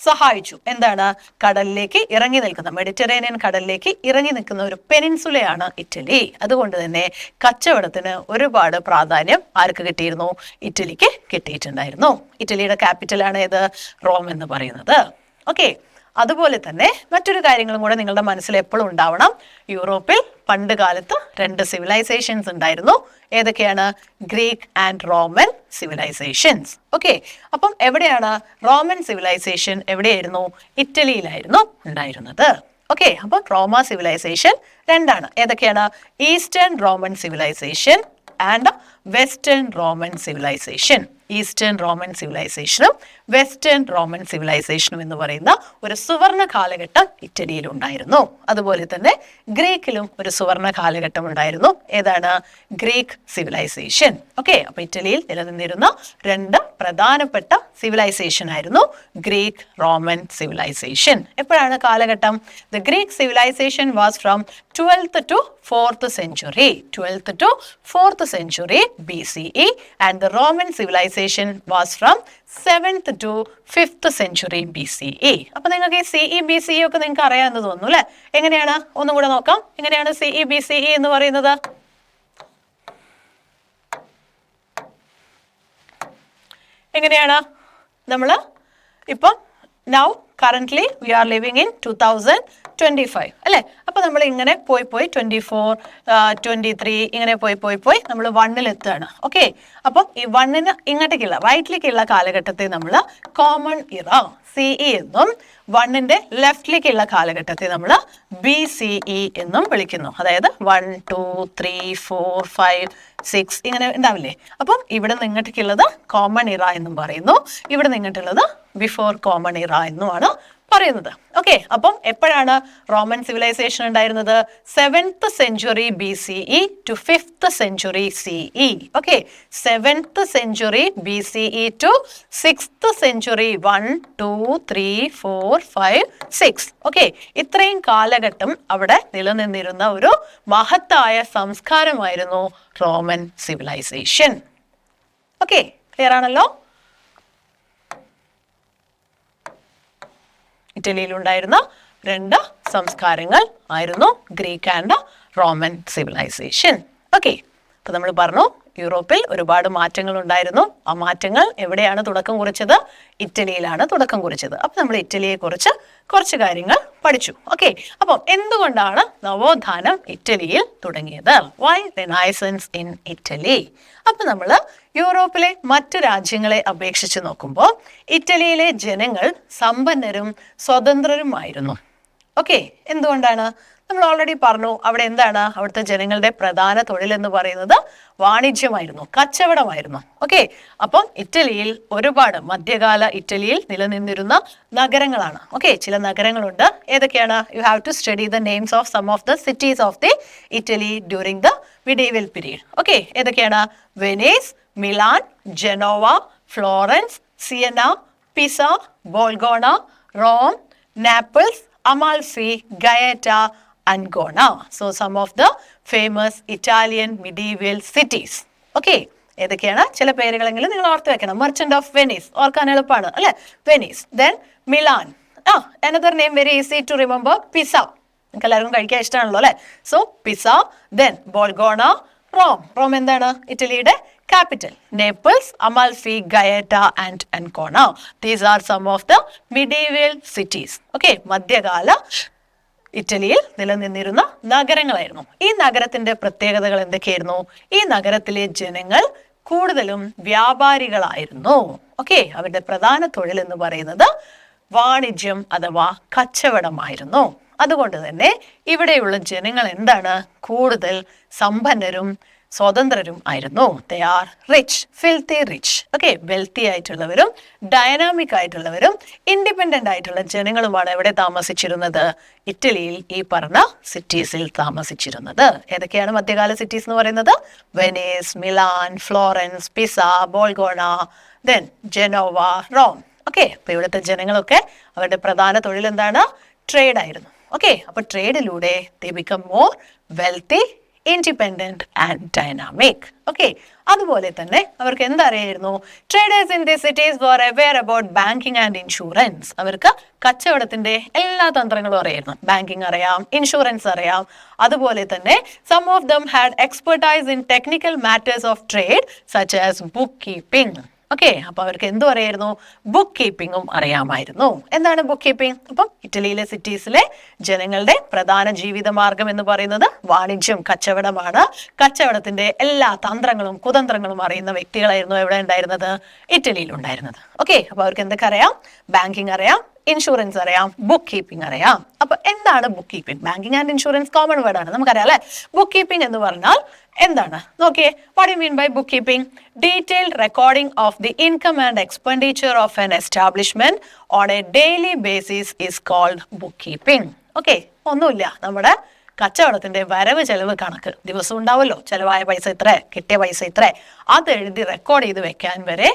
സഹായിച്ചു. എന്താണ്? കടലിലേക്ക് ഇറങ്ങി നിൽക്കുന്ന, മെഡിറ്ററേനിയൻ കടലിലേക്ക് ഇറങ്ങി നിൽക്കുന്ന ഒരു പെനിൻസുലയാണ് ഇറ്റലി. അതുകൊണ്ട് തന്നെ കച്ചവടത്തിന് ഒരുപാട് പ്രാധാന്യം ആർക്ക് കിട്ടിയിരുന്നു? ഇറ്റലിക്ക് കിട്ടിയിട്ടുണ്ടായിരുന്നു. ഇറ്റലിയുടെ ക്യാപിറ്റലാണ് ഏത്? റോം എന്ന് പറയുന്നത്. ഓക്കെ, അതുപോലെ തന്നെ മറ്റൊരു കാര്യങ്ങളും കൂടെ നിങ്ങളുടെ മനസ്സിൽ എപ്പോഴും ഉണ്ടാവണം. യൂറോപ്പിൽ പണ്ട് കാലത്ത് 2 സിവിലൈസേഷൻസ് ഉണ്ടായിരുന്നു. ഏതൊക്കെയാണ്? Greek and Roman civilisations. Okay, അപ്പം എവിടെയാണ് റോമൻ സിവിലൈസേഷൻ? എവിടെയായിരുന്നു? ഇറ്റലിയിലായിരുന്നു ഉണ്ടായിരുന്നത്. ഓക്കെ, അപ്പം റോമ സിവിലൈസേഷൻ 2ആണ്. ഏതൊക്കെയാണ്? Eastern Roman civilisation and western Roman civilisation. Eastern Roman സിവിലൈസേഷനും വെസ്റ്റേൺ റോമൻ സിവിലൈസേഷനും എന്ന് പറയുന്ന ഒരു സുവർണ കാലഘട്ടം ഇറ്റലിയിൽ ഉണ്ടായിരുന്നു. അതുപോലെ തന്നെ ഗ്രീക്കിലും ഒരു സുവർണ കാലഘട്ടം ഉണ്ടായിരുന്നു. ഏതാണ്? Greek civilisation. ഓക്കെ, അപ്പൊ ഇറ്റലിയിൽ നിലനിന്നിരുന്ന 2 പ്രധാനപ്പെട്ട സിവിലൈസേഷൻ ആയിരുന്നു ഗ്രീക്ക് റോമൻ സിവിലൈസേഷൻ. എപ്പോഴാണ് കാലഘട്ടം? The Greek civilisation was from 12th to 4th century. 12th to 4th century BCE and the Roman civilization was from 7th to 5th century BCE. അപ്പൊ നിങ്ങൾക്ക് ഈ CE BCE ഒക്കെ നിങ്ങൾക്ക് അറിയാമെന്ന് തോന്നുന്നു അല്ലെ? എങ്ങനെയാണ്? ഒന്നും കൂടെ നോക്കാം. എങ്ങനെയാണ് CE BCE എന്ന് പറയുന്നത്? എങ്ങനെയാണ്? നമ്മൾ ഇപ്പം now currently we are living in 2025 അല്ലേ? അപ്പോൾ നമ്മൾ ഇങ്ങനെ പോയി 24 23 ഇങ്ങനെ പോയി നമ്മൾ 1-ൽ എത്തുകയാണ്. ഓക്കെ, അപ്പം ഈ 1-ന് ഇങ്ങോട്ടേക്കുള്ള റൈറ്റിലേക്കുള്ള കാലഘട്ടത്തെ നമ്മൾ കോമൺ ഇറ CE എന്നും 1-ന്റെ ലെഫ്റ്റിലേക്കുള്ള കാലഘട്ടത്തെ നമ്മൾ BCE എന്നും വിളിക്കുന്നു. അതായത് 1 2 3 4 5 6 ഇങ്ങനെ ഉണ്ടാവില്ലേ? അപ്പം ഇവിടെ നിങ്ങോട്ടേക്കുള്ളത് കോമൺ ഇറ എന്നും പറയുന്നു. ഇവിടെ നിങ്ങോട്ടുള്ളത് ബിഫോർ കോമൺ ഇറ എന്നുമാണ് പറയുന്നത്. ഓക്കെ, അപ്പം എപ്പോഴാണ് റോമൻ സിവിലൈസേഷൻ ഉണ്ടായിരുന്നത്? 7th century BCE to 5th century CE. Okay, 7th century BCE to 6th century 1, 2, 3, 4, 5, 6. Okay, ഇത്രയും കാലഘട്ടം അവിടെ നിലനിന്നിരുന്ന ഒരു മഹത്തായ സംസ്കാരമായിരുന്നു റോമൻ സിവിലൈസേഷൻ. ഓക്കെ, ക്ലിയർ ആണല്ലോ? ഇറ്റലിയിലുണ്ടായിരുന്ന 2 സംസ്കാരങ്ങൾ ആയിരുന്നു Greek and Roman civilisation. Okay, അപ്പൊ നമ്മൾ പറഞ്ഞു യൂറോപ്പിൽ ഒരുപാട് മാറ്റങ്ങൾ ഉണ്ടായിരുന്നു. ആ മാറ്റങ്ങൾ എവിടെയാണ് തുടക്കം കുറിച്ചത്? ഇറ്റലിയിലാണ് തുടക്കം കുറിച്ചത്. അപ്പൊ നമ്മൾ ഇറ്റലിയെ കുറിച്ച് കുറച്ച് കാര്യങ്ങൾ പഠിച്ചു. ഓക്കെ, അപ്പം എന്തുകൊണ്ടാണ് നവോത്ഥാനം ഇറ്റലിയിൽ തുടങ്ങിയത്? Why Renaissance in Italy? അപ്പൊ നമ്മൾ യൂറോപ്പിലെ മറ്റു രാജ്യങ്ങളെ അപേക്ഷിച്ച് നോക്കുമ്പോൾ ഇറ്റലിയിലെ ജനങ്ങൾ സമ്പന്നരും സ്വതന്ത്രരുമായിരുന്നു. ഓക്കെ, എന്തുകൊണ്ടാണ്? നമ്മൾ ഓൾറെഡി പറഞ്ഞു, അവിടെ എന്താണ് അവിടുത്തെ ജനങ്ങളുടെ പ്രധാന തൊഴിൽ എന്ന് പറയുന്നത്? വാണിജ്യമായിരുന്നു, കച്ചവടമായിരുന്നു. ഓക്കെ, അപ്പം ഇറ്റലിയിൽ ഒരുപാട് മധ്യകാല ഇറ്റലിയിൽ നിലനിന്നിരുന്ന നഗരങ്ങളാണ്. ഓക്കെ, ചില നഗരങ്ങളുണ്ട്. ഏതൊക്കെയാണ്? You have to study the names of some of the cities of the Italy during the medieval period. Okay, ഏതൊക്കെയാണ്? Venice, Milan, Genoa, Florence, Siena, Pisa, Bologna, Rome, Naples, Amalfi, Gaeta, Ancona. So some of the famous Italian medieval cities. Okay, ഏതൊക്കെയാണ്? ചില പേരുകളെങ്കിലും നിങ്ങൾ ഓർത്ത് വെക്കണം. Merchant of Venice ഓർക്കാൻ എളുപ്പമാണ് അല്ലെ? Venice. Then Milan. another name very easy to remember, Pisa. നിങ്ങൾക്ക് എല്ലാവർക്കും കഴിക്കാൻ ഇഷ്ടമാണല്ലോ അല്ലെ? So Pisa. Then Bologna, Rome. Rome എന്താണ്? ഇറ്റലിയുടെ capital. Naples, Amalfi, Gaeta and Ancona. These are some of the medieval cities. Okay, മധ്യകാല ഇറ്റലിയിൽ നിലനിന്നിരുന്ന നഗരങ്ങളായിരുന്നു. ഈ നഗരത്തിന്റെ പ്രത്യേകതകൾ എന്തൊക്കെയായിരുന്നു? ഈ നഗരത്തിലെ ജനങ്ങൾ കൂടുതലും വ്യാപാരികളായിരുന്നു. ഓക്കെ, അവരുടെ പ്രധാന തൊഴിൽ എന്ന് പറയുന്നത് വാണിജ്യം അഥവാ കച്ചവടമായിരുന്നു. അതുകൊണ്ട് തന്നെ ഇവിടെയുള്ള ജനങ്ങൾ എന്താണ്? കൂടുതൽ സമ്പന്നരും സ്വതന്ത്രരും ആയിരുന്നു. They are rich, filthy rich. Okay, wealthy ആയിട്ടുള്ളവരും ഡൈനാമിക് ആയിട്ടുള്ളവരും ഇൻഡിപെൻഡന്റ് ആയിട്ടുള്ള ജനങ്ങളുമാണ് എവിടെ താമസിച്ചിരുന്നത്? ഇറ്റലിയിൽ ഈ പറഞ്ഞ സിറ്റീസിൽ താമസിച്ചിരുന്നത്. ഏതൊക്കെയാണ് മധ്യകാല സിറ്റീസ് എന്ന് പറയുന്നത്? Venice, Milan, Florence, Pisa, Bologna, then Genoa, Rome. Okay, അപ്പൊ ഇവിടുത്തെ ജനങ്ങളൊക്കെ അവരുടെ പ്രധാന തൊഴിൽ എന്താണ്? ട്രേഡ് ആയിരുന്നു. ഓക്കെ, അപ്പൊ ട്രേഡിലൂടെ they become more wealthy, independent and dynamic. Okay, അതുപോലെ തന്നെ അവർക്ക് എന്തറിയായിരുന്നു? Traders in the cities were aware about banking and insurance. അവർക്ക് കച്ചവടത്തിന്റെ എല്ലാ തന്ത്രങ്ങളും അറിയായിരുന്നു. ബാങ്കിങ് അറിയാം, ഇൻഷുറൻസ് അറിയാം. അതുപോലെ തന്നെ some of them had expertise in technical matters of trade such as book keeping. Okay, അപ്പൊ അവർക്ക് എന്തു അറിയായിരുന്നു? ബുക്ക് കീപ്പിംഗും അറിയാമായിരുന്നു. എന്താണ് ബുക്ക് കീപ്പിംഗ്? അപ്പം ഇറ്റലിയിലെ സിറ്റീസിലെ ജനങ്ങളുടെ പ്രധാന ജീവിത മാർഗം എന്ന് പറയുന്നത് വാണിജ്യം, കച്ചവടമാണ്. കച്ചവടത്തിന്റെ എല്ലാ തന്ത്രങ്ങളും കുതന്ത്രങ്ങളും അറിയുന്ന വ്യക്തികളായിരുന്നു എവിടെ ഉണ്ടായിരുന്നത്? ഇറ്റലിയിൽ ഉണ്ടായിരുന്നത്. ഓക്കെ, അപ്പൊ അവർക്ക് എന്തൊക്കെ അറിയാം? ബാങ്കിങ് അറിയാം, ഇൻഷുറൻസ് അറിയാം, ബുക്ക് കീപ്പിംഗ് അറിയാം. അപ്പൊ എന്താണ് book keeping? Banking and insurance common word ആണ്, നമുക്കറിയാം അല്ലെ? ബുക്ക് കീപ്പിംഗ് എന്ന് പറഞ്ഞാൽ എന്താണ്? നോക്കിയേ, what you mean by book keeping? Detailed recording of the income and expenditure of an establishment on a daily basis is called book keeping. Okay, ഒന്നുമില്ല, നമ്മുടെ കച്ചവടത്തിന്റെ വരവ് ചെലവ് കണക്ക് ദിവസം ഉണ്ടാവുമല്ലോ. ചെലവായ പൈസ ഇത്ര, കിട്ടിയ പൈസ ഇത്ര, അത് എഴുതി റെക്കോർഡ് ചെയ്ത് വെക്കാൻ വരെ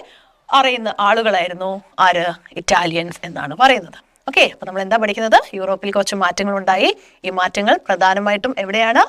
അറിയുന്ന ആളുകളായിരുന്നു ആര്? ഇറ്റാലിയൻസ് എന്നാണ് പറയുന്നത്. ഓക്കെ, അപ്പൊ നമ്മൾ എന്താ പഠിക്കുന്നത്? യൂറോപ്പിൽ കുറച്ച് മാറ്റങ്ങൾ ഉണ്ടായി. ഈ മാറ്റങ്ങൾ പ്രധാനമായിട്ടും എവിടെയാണ്?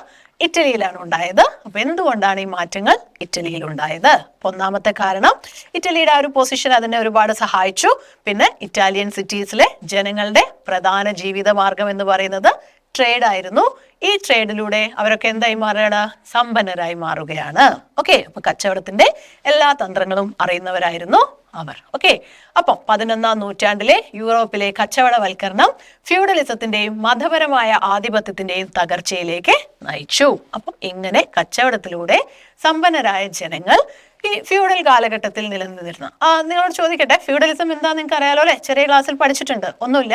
ഇറ്റലിയിലാണ് ഉണ്ടായത്. അപ്പൊ എന്തുകൊണ്ടാണ് ഈ മാറ്റങ്ങൾ ഇറ്റലിയിൽ ഉണ്ടായത്? ഒന്നാമത്തെ കാരണം ഇറ്റലിയുടെ ആ ഒരു പൊസിഷൻ അതിനെ ഒരുപാട് സഹായിച്ചു. പിന്നെ ഇറ്റാലിയൻ സിറ്റീസിലെ ജനങ്ങളുടെ പ്രധാന ജീവിത മാർഗം എന്ന് പറയുന്നത് ട്രേഡ് ആയിരുന്നു. ഈ ട്രേഡിലൂടെ അവരൊക്കെ എന്തായി മാറുകയാണ്? സമ്പന്നരായി മാറുകയാണ്. ഓക്കെ, അപ്പൊ കച്ചവടത്തിന്റെ എല്ലാ തന്ത്രങ്ങളും അറിയുന്നവരായിരുന്നു അവർ. ഓക്കെ, അപ്പം 11ാം നൂറ്റാണ്ടിലെ യൂറോപ്പിലെ കച്ചവടവൽക്കരണം ഫ്യൂഡലിസത്തിന്റെയും മതപരമായ ആധിപത്യത്തിന്റെയും തകർച്ചയിലേക്ക് നയിച്ചു. അപ്പം ഇങ്ങനെ കച്ചവടത്തിലൂടെ സമ്പന്നരായ ജനങ്ങൾ ഈ ഫ്യൂഡൽ കാലഘട്ടത്തിൽ നിലനിന്നിരുന്നു. നിങ്ങളോട് ചോദിക്കട്ടെ, ഫ്യൂഡലിസം എന്താ? നിങ്ങൾക്ക് അറിയാലോ അല്ലെ? ചെറിയ ക്ലാസ്സിൽ പഠിച്ചിട്ടുണ്ട്. ഒന്നുമില്ല,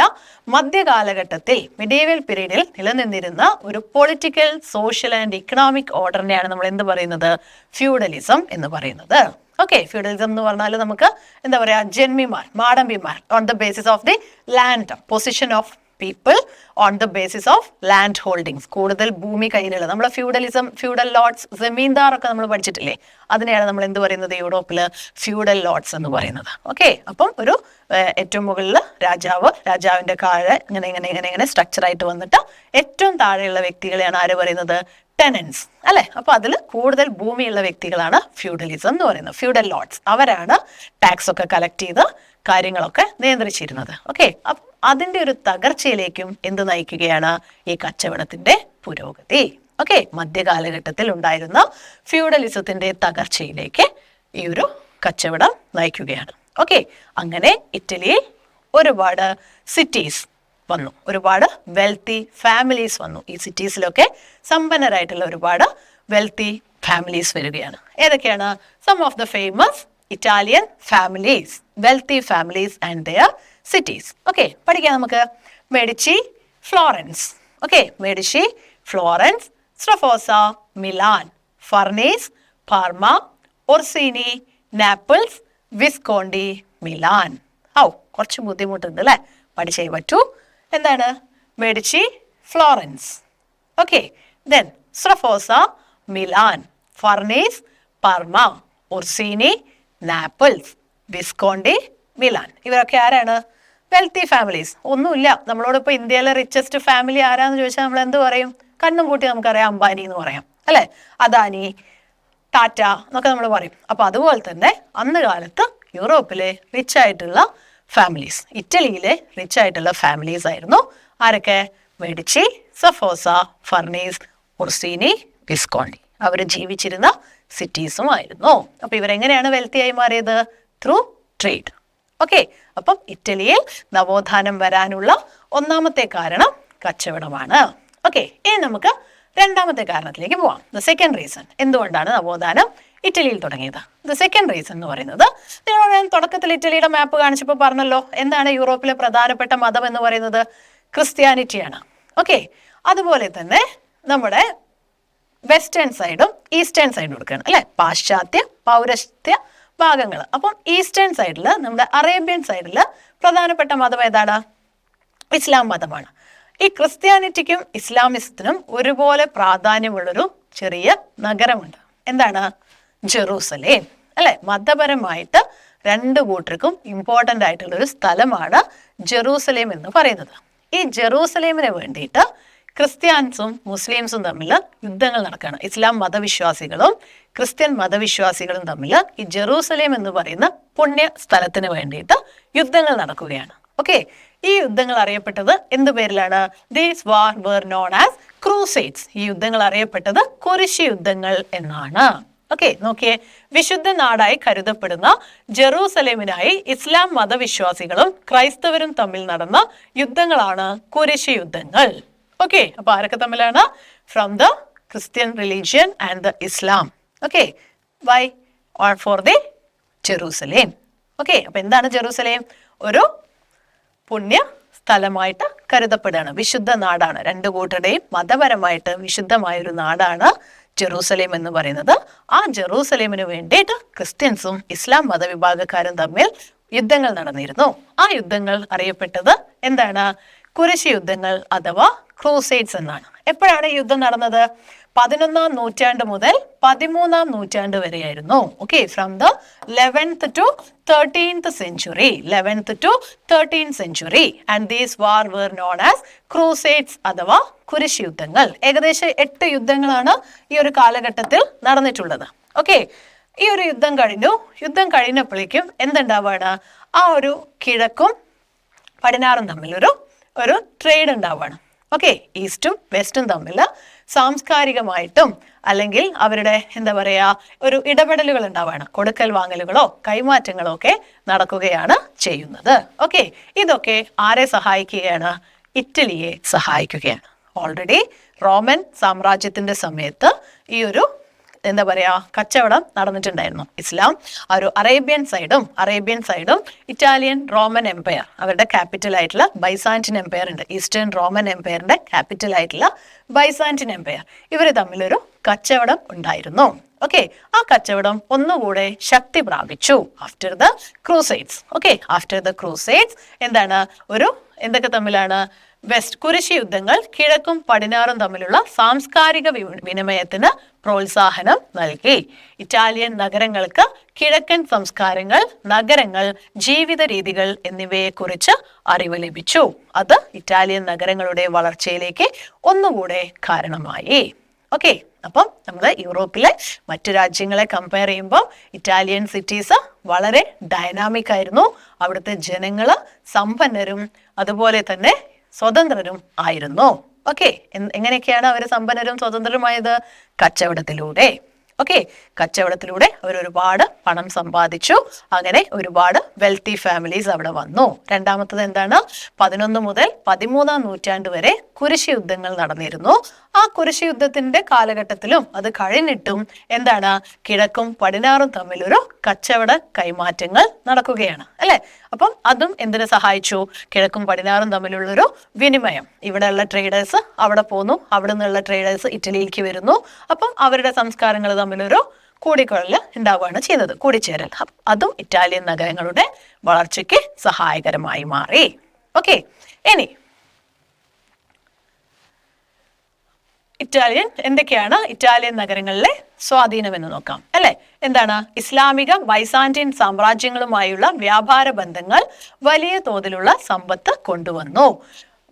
മധ്യകാലഘട്ടത്തിൽ മിഡീവൽ പീരീഡിൽ നിലനിന്നിരുന്ന ഒരു പൊളിറ്റിക്കൽ, സോഷ്യൽ ആൻഡ് ഇക്കണോമിക് ഓർഡറിനെയാണ് നമ്മൾ എന്ത് പറയുന്നത്? ഫ്യൂഡലിസം എന്ന് പറയുന്നത്. ഓക്കെ, ഫ്യൂഡലിസം എന്ന് പറഞ്ഞാൽ നമുക്ക് എന്താ പറയുക, ജന്മിമാർ, മാടമ്പിമാർ, on the basis of the land, position of people on the basis of land holdings, കൂടുതൽ ഭൂമി കയ്യിലുള്ളത്. നമ്മൾ ഫ്യൂഡലിസം, ഫ്യൂഡൽ ലോഡ്സ്, ജമീന്ദാർ ഒക്കെ നമ്മൾ പഠിച്ചിട്ടില്ലേ, അതിനെയാണ് നമ്മൾ എന്ത് പറയുന്നത് യൂറോപ്പിൽ ഫ്യൂഡൽ ലോഡ്സ് എന്ന് പറയുന്നത്. ഓക്കെ, അപ്പം ഒരു ഏറ്റവും മുകളിൽ രാജാവ്, രാജാവിന്റെ താഴെ ഇങ്ങനെ ഇങ്ങനെ ഇങ്ങനെ ഇങ്ങനെ സ്ട്രക്ചർ ആയിട്ട് വന്നിട്ട് ഏറ്റവും താഴെയുള്ള വ്യക്തികളെയാണ് ആര് പറയുന്നത്, ടെനൻസ് അല്ലെ. അപ്പൊ അതിൽ കൂടുതൽ ഭൂമിയുള്ള വ്യക്തികളാണ് ഫ്യൂഡലിസം എന്ന് പറയുന്നത്, ഫ്യൂഡൽ ലോഡ്സ്. അവരാണ് ടാക്സ് ഒക്കെ കളക്ട് ചെയ്ത് കാര്യങ്ങളൊക്കെ നിയന്ത്രിച്ചിരുന്നത്. ഓക്കെ, അപ്പം അതിന്റെ ഒരു തകർച്ചയിലേക്കും എന്ത് നയിക്കുകയാണ്, ഈ കച്ചവടത്തിന്റെ പുരോഗതി. ഓക്കെ, മധ്യകാലഘട്ടത്തിൽ ഉണ്ടായിരുന്ന ഫ്യൂഡലിസത്തിന്റെ തകർച്ചയിലേക്ക് ഈ ഒരു കച്ചവടം നയിക്കുകയാണ്. ഓക്കെ, അങ്ങനെ ഇറ്റലിയിൽ ഒരുപാട് സിറ്റീസ് വന്നു, ഒരുപാട് വെൽത്തി ഫാമിലീസ് വന്നു. ഈ സിറ്റീസിലൊക്കെ സമ്പന്നരായിട്ടുള്ള ഒരുപാട് വെൽത്തി ഫാമിലീസ് വരികയാണ്. ഏതൊക്കെയാണ്? Some of the famous Italian families, wealthy families and their cities. Okay, പഠിക്കാം നമുക്ക്. Medici, Florence. Okay, Medici, Florence, Sforza, Milan, Farnese, Parma, Orsini, Naples, Visconti, Milan. കുറച്ച് ബുദ്ധിമുട്ടുണ്ട് അല്ലേ, പഠിച്ചേ പറ്റൂ. എന്താണ്? Medici, Florence. Okay, then Sforza, Milan, Farnese, Parma, Orsini, Naples, Visconti, Milan. ഇവരൊക്കെ ആരാണ്? Wealthy families. ഒന്നുമില്ല, നമ്മളോടിപ്പോൾ ഇന്ത്യയിലെ റിച്ചസ്റ്റ് ഫാമിലി ആരാന്ന് ചോദിച്ചാൽ നമ്മൾ എന്ത് പറയും? കണ്ണും കൂട്ടി നമുക്കറിയാം, അംബാനി എന്ന് പറയാം അല്ലെ, അദാനി, ടാറ്റ എന്നൊക്കെ നമ്മൾ പറയും. അപ്പൊ അതുപോലെ തന്നെ അന്ന് കാലത്ത് യൂറോപ്പിലെ റിച്ച് ആയിട്ടുള്ള ഫാമിലീസ്, ഇറ്റലിയിലെ റിച്ച് ആയിട്ടുള്ള ഫാമിലീസ് ആയിരുന്നു ആരൊക്കെ? മെഡിച്ചി, സഫോസ, ഫർണീസ്, ഒർസീനി, വിസ്കോണ്ടി. അവർ ജീവിച്ചിരുന്ന സിറ്റീസുമായിരുന്നു. അപ്പൊ ഇവരെങ്ങനെയാണ് വെൽത്തിയായി മാറിയത്? Through trade. ഓക്കെ, അപ്പം ഇറ്റലിയിൽ നവോത്ഥാനം വരാനുള്ള ഒന്നാമത്തെ കാരണം കച്ചവടമാണ്. ഓക്കെ, ഇനി നമുക്ക് രണ്ടാമത്തെ കാരണത്തിലേക്ക് പോവാം. ദ സെക്കൻഡ് റീസൺ, എന്തുകൊണ്ടാണ് നവോത്ഥാനം ഇറ്റലിയിൽ തുടങ്ങിയത്? ദ സെക്കൻഡ് റീസൺ എന്ന് പറയുന്നത്, നിങ്ങളോട് ഞാൻ തുടക്കത്തിൽ ഇറ്റലിയുടെ മാപ്പ് കാണിച്ചപ്പോൾ പറഞ്ഞല്ലോ, എന്താണ് യൂറോപ്പിലെ പ്രധാനപ്പെട്ട മതം എന്ന് പറയുന്നത്? ക്രിസ്ത്യാനിറ്റിയാണ്. ഓക്കെ, അതുപോലെ തന്നെ നമ്മുടെ വെസ്റ്റേൺ സൈഡും ഈസ്റ്റേൺ സൈഡും എടുക്കുകയാണ് അല്ലെ, പാശ്ചാത്യ പൗരസ്ത്യ ഭാഗങ്ങൾ. അപ്പം ഈസ്റ്റേൺ സൈഡിൽ, നമ്മുടെ അറേബ്യൻ സൈഡിൽ പ്രധാനപ്പെട്ട മതം ഏതാണ്? ഇസ്ലാം മതമാണ്. ഈ ക്രിസ്ത്യാനിറ്റിക്കും ഇസ്ലാമിസത്തിനും ഒരുപോലെ പ്രാധാന്യമുള്ളൊരു ചെറിയ നഗരമുണ്ട്. എന്താണ്? ജെറൂസലേം അല്ലെ. മതപരമായിട്ട് രണ്ടു കൂട്ടർക്കും ഇമ്പോർട്ടൻ്റ് ആയിട്ടുള്ളൊരു സ്ഥലമാണ് ജെറൂസലേം എന്ന് പറയുന്നത്. ഈ ജെറൂസലേമിന് വേണ്ടിയിട്ട് ക്രിസ്ത്യാൻസും മുസ്ലിംസും തമ്മിൽ യുദ്ധങ്ങൾ നടക്കുകയാണ്. ഇസ്ലാം മതവിശ്വാസികളും ക്രിസ്ത്യൻ മതവിശ്വാസികളും തമ്മിൽ ഈ ജെറൂസലേം എന്ന് പറയുന്ന പുണ്യ സ്ഥലത്തിന് വേണ്ടിയിട്ട് യുദ്ധങ്ങൾ നടക്കുകയാണ്. ഓക്കെ, ഈ യുദ്ധങ്ങൾ അറിയപ്പെട്ടത് എന്ത് പേരിലാണ്? These war were known as crusades. ഈ യുദ്ധങ്ങൾ അറിയപ്പെട്ടത് കുരിശ് യുദ്ധങ്ങൾ എന്നാണ്. ഓക്കെ, നോക്കിയേ, വിശുദ്ധ നാടായി കരുതപ്പെടുന്ന ജെറൂസലേമിനായി ഇസ്ലാം മതവിശ്വാസികളും ക്രൈസ്തവരും തമ്മിൽ നടന്ന യുദ്ധങ്ങളാണ് കുരിശ് യുദ്ധങ്ങൾ. ഓക്കെ, അപ്പൊ ആരൊക്കെ തമ്മിലാണ്? From the Christian religion and the Islam. Okay, why? Or for the Jerusalem. Okay, അപ്പൊ എന്താണ് ജെറൂസലേം? ഒരു പുണ്യ സ്ഥലമായിട്ട് കരുതപ്പെടുകയാണ്, വിശുദ്ധ നാടാണ്. രണ്ടു കൂട്ടരുടെയും മതപരമായിട്ട് വിശുദ്ധമായൊരു നാടാണ് ജെറൂസലേം എന്ന് പറയുന്നത്. ആ ജെറൂസലേമിന് വേണ്ടിയിട്ട് ക്രിസ്ത്യൻസും ഇസ്ലാം മതവിഭാഗക്കാരും തമ്മിൽ യുദ്ധങ്ങൾ നടന്നിരുന്നു. ആ യുദ്ധങ്ങൾ അറിയപ്പെട്ടത് എന്താണ്? കുരിശ് യുദ്ധങ്ങൾ അഥവാ ക്രൂസൈഡ്സ് എന്നാണ്. എപ്പോഴാണ് ഈ യുദ്ധം നടന്നത്? 11ാം നൂറ്റാണ്ട് മുതൽ 13ാം നൂറ്റാണ്ട് വരെയായിരുന്നു. Okay, from the 11th to 13th century, 11th to 13th century, and these war were known as crusades അഥവാ കുരിശ് യുദ്ധങ്ങൾ. ഏകദേശം 8 യുദ്ധങ്ങളാണ് ഈ ഒരു കാലഘട്ടത്തിൽ നടന്നിട്ടുള്ളത്. ഓക്കെ, ഈ ഒരു യുദ്ധം കഴിഞ്ഞു. യുദ്ധം കഴിഞ്ഞപ്പോഴേക്കും എന്തുണ്ടാവാണ്? ആ ഒരു കിഴക്കും പടിഞ്ഞാറും തമ്മിൽ ഒരു ട്രേഡ് ഉണ്ടാവുകയാണ്. ഓക്കെ, ഈസ്റ്റും വെസ്റ്റും തമ്മിൽ സാംസ്കാരികമായിട്ടും അല്ലെങ്കിൽ അവരുടെ എന്താ പറയുക ഒരു ഇടപെടലുകൾ ഉണ്ടാവുകയാണ്. കൊടുക്കൽ വാങ്ങലുകളോ കൈമാറ്റങ്ങളോ ഒക്കെ നടക്കുകയാണ് ചെയ്യുന്നത്. ഓക്കെ, ഇതൊക്കെ ആരെ സഹായിക്കുകയാണ്? ഇറ്റലിയെ സഹായിക്കുകയാണ്. ഓൾറെഡി റോമൻ സാമ്രാജ്യത്തിന്റെ സമയത്ത് ഈ ഒരു എന്താ പറയാ, കച്ചവടം നടന്നിട്ടുണ്ടായിരുന്നു. ഇസ്ലാം ഒരു അറേബ്യൻ സൈഡും ഇറ്റാലിയൻ റോമൻ എംപയർ, അവരുടെ ക്യാപിറ്റൽ ആയിട്ടുള്ള ബൈസാന്റിൻ എംപയർ ഉണ്ട്, ഈസ്റ്റേൺ റോമൻ എംപയറിന്റെ ക്യാപിറ്റൽ ആയിട്ടുള്ള ബൈസാന്റിൻ എംപയർ, ഇവർ തമ്മിലൊരു കച്ചവടം ഉണ്ടായിരുന്നു. ഓക്കെ, ആ കച്ചവടം ഒന്നുകൂടെ ശക്തി പ്രാപിച്ചു after the crusades. Okay, after the crusades എന്താണ്, എന്തൊക്കെ തമ്മിലാണ്, കുരിശ് യുദ്ധങ്ങൾ കിഴക്കും പടിഞ്ഞാറും തമ്മിലുള്ള സാംസ്കാരിക വിനിമയത്തിന് പ്രോത്സാഹനം നൽകി. ഇറ്റാലിയൻ നഗരങ്ങൾക്ക് കിഴക്കൻ സംസ്കാരങ്ങൾ, നഗരങ്ങൾ, ജീവിത രീതികൾ എന്നിവയെക്കുറിച്ച് അറിവ് ലഭിച്ചു. അത് ഇറ്റാലിയൻ നഗരങ്ങളുടെ വളർച്ചയിലേക്ക് ഒന്നുകൂടെ കാരണമായി. ഓക്കെ, അപ്പം നമ്മൾ യൂറോപ്പിലെ മറ്റു രാജ്യങ്ങളെ കമ്പയർ ചെയ്യുമ്പോൾ ഇറ്റാലിയൻ സിറ്റീസ് വളരെ ഡൈനാമിക് ആയിരുന്നു. അവിടുത്തെ ജനങ്ങൾ സമ്പന്നരും അതുപോലെ തന്നെ സ്വതന്ത്രരും ആയിരുന്നു. ഓക്കെ, എങ്ങനെയൊക്കെയാണ് അവർ സമ്പന്നരും സ്വതന്ത്രരുമായത്? കച്ചവടത്തിലൂടെ. ഓക്കെ, കച്ചവടത്തിലൂടെ അവർ ഒരുപാട് പണം സമ്പാദിച്ചു. അങ്ങനെ ഒരുപാട് വെൽത്തി ഫാമിലീസ് അവിടെ വന്നു. രണ്ടാമത്തത് എന്താണ്, 11 മുതൽ 13 നൂറ്റാണ്ട് വരെ കുരിശ് യുദ്ധങ്ങൾ നടന്നിരുന്നു. ആ കുരിശ് യുദ്ധത്തിന്റെ കാലഘട്ടത്തിലും അത് കഴിഞ്ഞിട്ടും എന്താണ്, കിഴക്കും പടിഞ്ഞാറും തമ്മിലൊരു കച്ചവട കൈമാറ്റങ്ങൾ നടക്കുകയാണ് അല്ലെ. അപ്പം അതും എന്തിനു സഹായിച്ചു, കിഴക്കും പടിഞ്ഞാറും തമ്മിലുള്ളൊരു വിനിമയം. ഇവിടെയുള്ള ട്രേഡേഴ്സ് അവിടെ പോന്നു, അവിടെ നിന്നുള്ള ട്രേഡേഴ്സ് ഇറ്റലിയിലേക്ക് വരുന്നു. അപ്പം അവരുടെ സംസ്കാരങ്ങൾ തമ്മിലൊരു കൂടിക്കൊള്ളൽ ഉണ്ടാവുകയാണ് ചെയ്യുന്നത്, കൂടിച്ചേരൽ. അതും ഇറ്റാലിയൻ നഗരങ്ങളുടെ വളർച്ചയ്ക്ക് സഹായകരമായി മാറി. ഓക്കെ, ഇനി എന്തൊക്കെയാണ് ഇറ്റാലിയൻ നഗരങ്ങളിലെ സ്വാധീനം എന്ന് നോക്കാം അല്ലെ. എന്താണ്, ഇസ്ലാമിക ബൈസാന്റിൻ സാമ്രാജ്യങ്ങളുമായുള്ള വ്യാപാര ബന്ധങ്ങൾ വലിയ തോതിലുള്ള സമ്പത്ത് കൊണ്ടുവന്നു.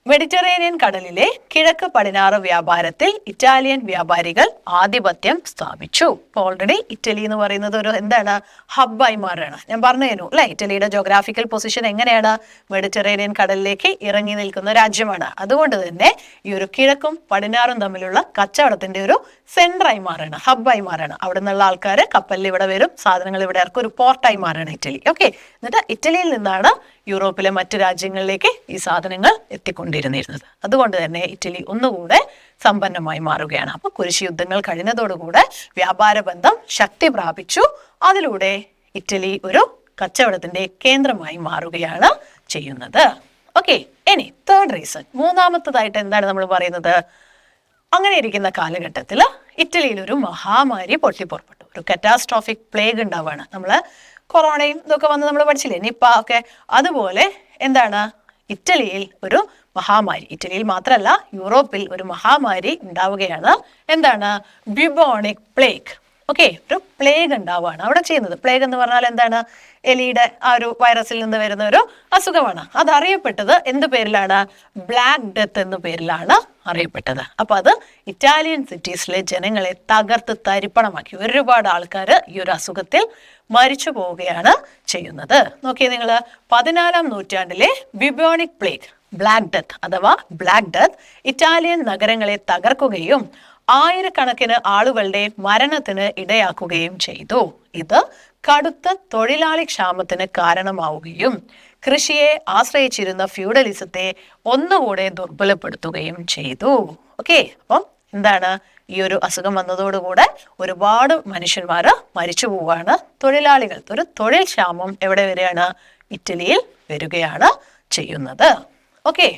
മെഡിറ്ററേനിയൻ കടലിലെ കിഴക്ക് പടിഞ്ഞാറ് വ്യാപാരത്തിൽ ഇറ്റാലിയൻ വ്യാപാരികൾ ആധിപത്യം സ്ഥാപിച്ചു. ഇപ്പോൾ ഓൾറെഡി ഇറ്റലി എന്ന് പറയുന്നത് ഒരു എന്താണ്, ഹബ്ബായി മാറുകയാണ്. ഞാൻ പറഞ്ഞുതരുന്നു അല്ലെ, ഇറ്റലിയുടെ ജോഗ്രാഫിക്കൽ പൊസിഷൻ എങ്ങനെയാണ്, മെഡിറ്ററേനിയൻ കടലിലേക്ക് ഇറങ്ങി നിൽക്കുന്ന രാജ്യമാണ്. അതുകൊണ്ട് തന്നെ ഈ ഒരു കിഴക്കും പടിഞ്ഞാറും തമ്മിലുള്ള കച്ചവടത്തിന്റെ ഒരു സെന്ററായി മാറുകയാണ്, ഹബ്ബായി മാറുകയാണ്. അവിടെ നിന്നുള്ള ആൾക്കാർ കപ്പലിൽ ഇവിടെ വരും, സാധനങ്ങൾ ഇവിടെ ഇറക്കും, ഒരു പോർട്ടായി മാറുകയാണ് ഇറ്റലി. ഓക്കെ, എന്നിട്ട് ഇറ്റലിയിൽ നിന്നാണ് യൂറോപ്പിലെ മറ്റു രാജ്യങ്ങളിലേക്ക് ഈ സാധനങ്ങൾ എത്തിക്കൊണ്ടിരുന്നിരുന്നത്. അതുകൊണ്ട് തന്നെ ഇറ്റലി ഒന്നുകൂടെ സമ്പന്നമായി മാറുകയാണ്. അപ്പൊ കുരിശ് യുദ്ധങ്ങൾ കഴിഞ്ഞതോടുകൂടെ വ്യാപാര ബന്ധം ശക്തി പ്രാപിച്ചു. അതിലൂടെ ഇറ്റലി ഒരു കച്ചവടത്തിന്റെ കേന്ദ്രമായി മാറുകയാണ് ചെയ്യുന്നത്. ഓക്കെ, ഇനി തേർഡ് റീസൺ, മൂന്നാമത്തതായിട്ട് എന്താണ് നമ്മൾ പറയുന്നത്, അങ്ങനെ ഇരിക്കുന്ന കാലഘട്ടത്തിൽ ഇറ്റലിയിൽ ഒരു മഹാമാരി പൊട്ടിപ്പുറപ്പെട്ടു. ഒരു കറ്റാസ്ട്രോഫിക് പ്ലേഗ് ഉണ്ടാവുകയാണ്. നമ്മള് കൊറോണയും ഇതൊക്കെ വന്ന് നമ്മൾ പഠിച്ചില്ലേ, നിപ്പ ഒക്കെ. അതുപോലെ എന്താണ്, ഇറ്റലിയിൽ ഒരു മഹാമാരി, ഇറ്റലിയിൽ മാത്രമല്ല യൂറോപ്പിൽ ഒരു മഹാമാരി ഉണ്ടാവുകയാണ്. എന്താണ്, ബ്യൂബോണിക് പ്ലേഗ്. ഓക്കെ, ഒരു പ്ലേഗ് ഉണ്ടാവുകയാണ് അവിടെ ചെയ്യുന്നത്. പ്ലേഗ് എന്ന് പറഞ്ഞാൽ എന്താണ്, എലിയുടെ ആ ഒരു വൈറസിൽ നിന്ന് വരുന്ന ഒരു അസുഖമാണ്. അത് അറിയപ്പെട്ടത് എന്ത് പേരിലാണ്, ബ്ലാക്ക് ഡെത്ത് എന്ന പേരിലാണ് അറിയപ്പെട്ടത്. അപ്പൊ അത് ഇറ്റാലിയൻ സിറ്റീസിലെ ജനങ്ങളെ തകർത്ത് തരിപ്പണമാക്കി. ഒരുപാട് ആൾക്കാർ ഈ ഒരു അസുഖത്തിൽ മരിച്ചു പോവുകയാണ് ചെയ്യുന്നത്. നോക്കിയേ നിങ്ങൾ, 14-ാം നൂറ്റാണ്ടിലെ ബ്യൂബോണിക് പ്ലേഗ്, ബ്ലാക്ക് ഡെത്ത് അഥവാ ബ്ലാക്ക് ഡെത്ത് ഇറ്റാലിയൻ നഗരങ്ങളെ തകർക്കുകയും ആയിരക്കണക്കിന് ആളുകളുടെ മരണത്തിന് ഇടയാക്കുകയും ചെയ്തു. ഇത് കടുത്ത തൊഴിലാളി ക്ഷാമത്തിന് കാരണമാവുകയും കൃഷിയെ ആശ്രയിച്ചിരുന്ന ഫ്യൂഡലിസത്തെ ഒന്നുകൂടെ ദുർബലപ്പെടുത്തുകയും ചെയ്തു. ഓക്കെ, അപ്പം എന്താണ്, ഈ ഒരു അസുഖം വന്നതോടുകൂടെ ഒരുപാട് മനുഷ്യന്മാർ മരിച്ചു പോവുകയാണ്. തൊഴിലാളികൾ, ഒരു തൊഴിൽ ക്ഷാമം എവിടെ വരികയാണ്, ഇറ്റലിയിൽ വരികയാണ് ചെയ്യുന്നത്. ഓക്കെ,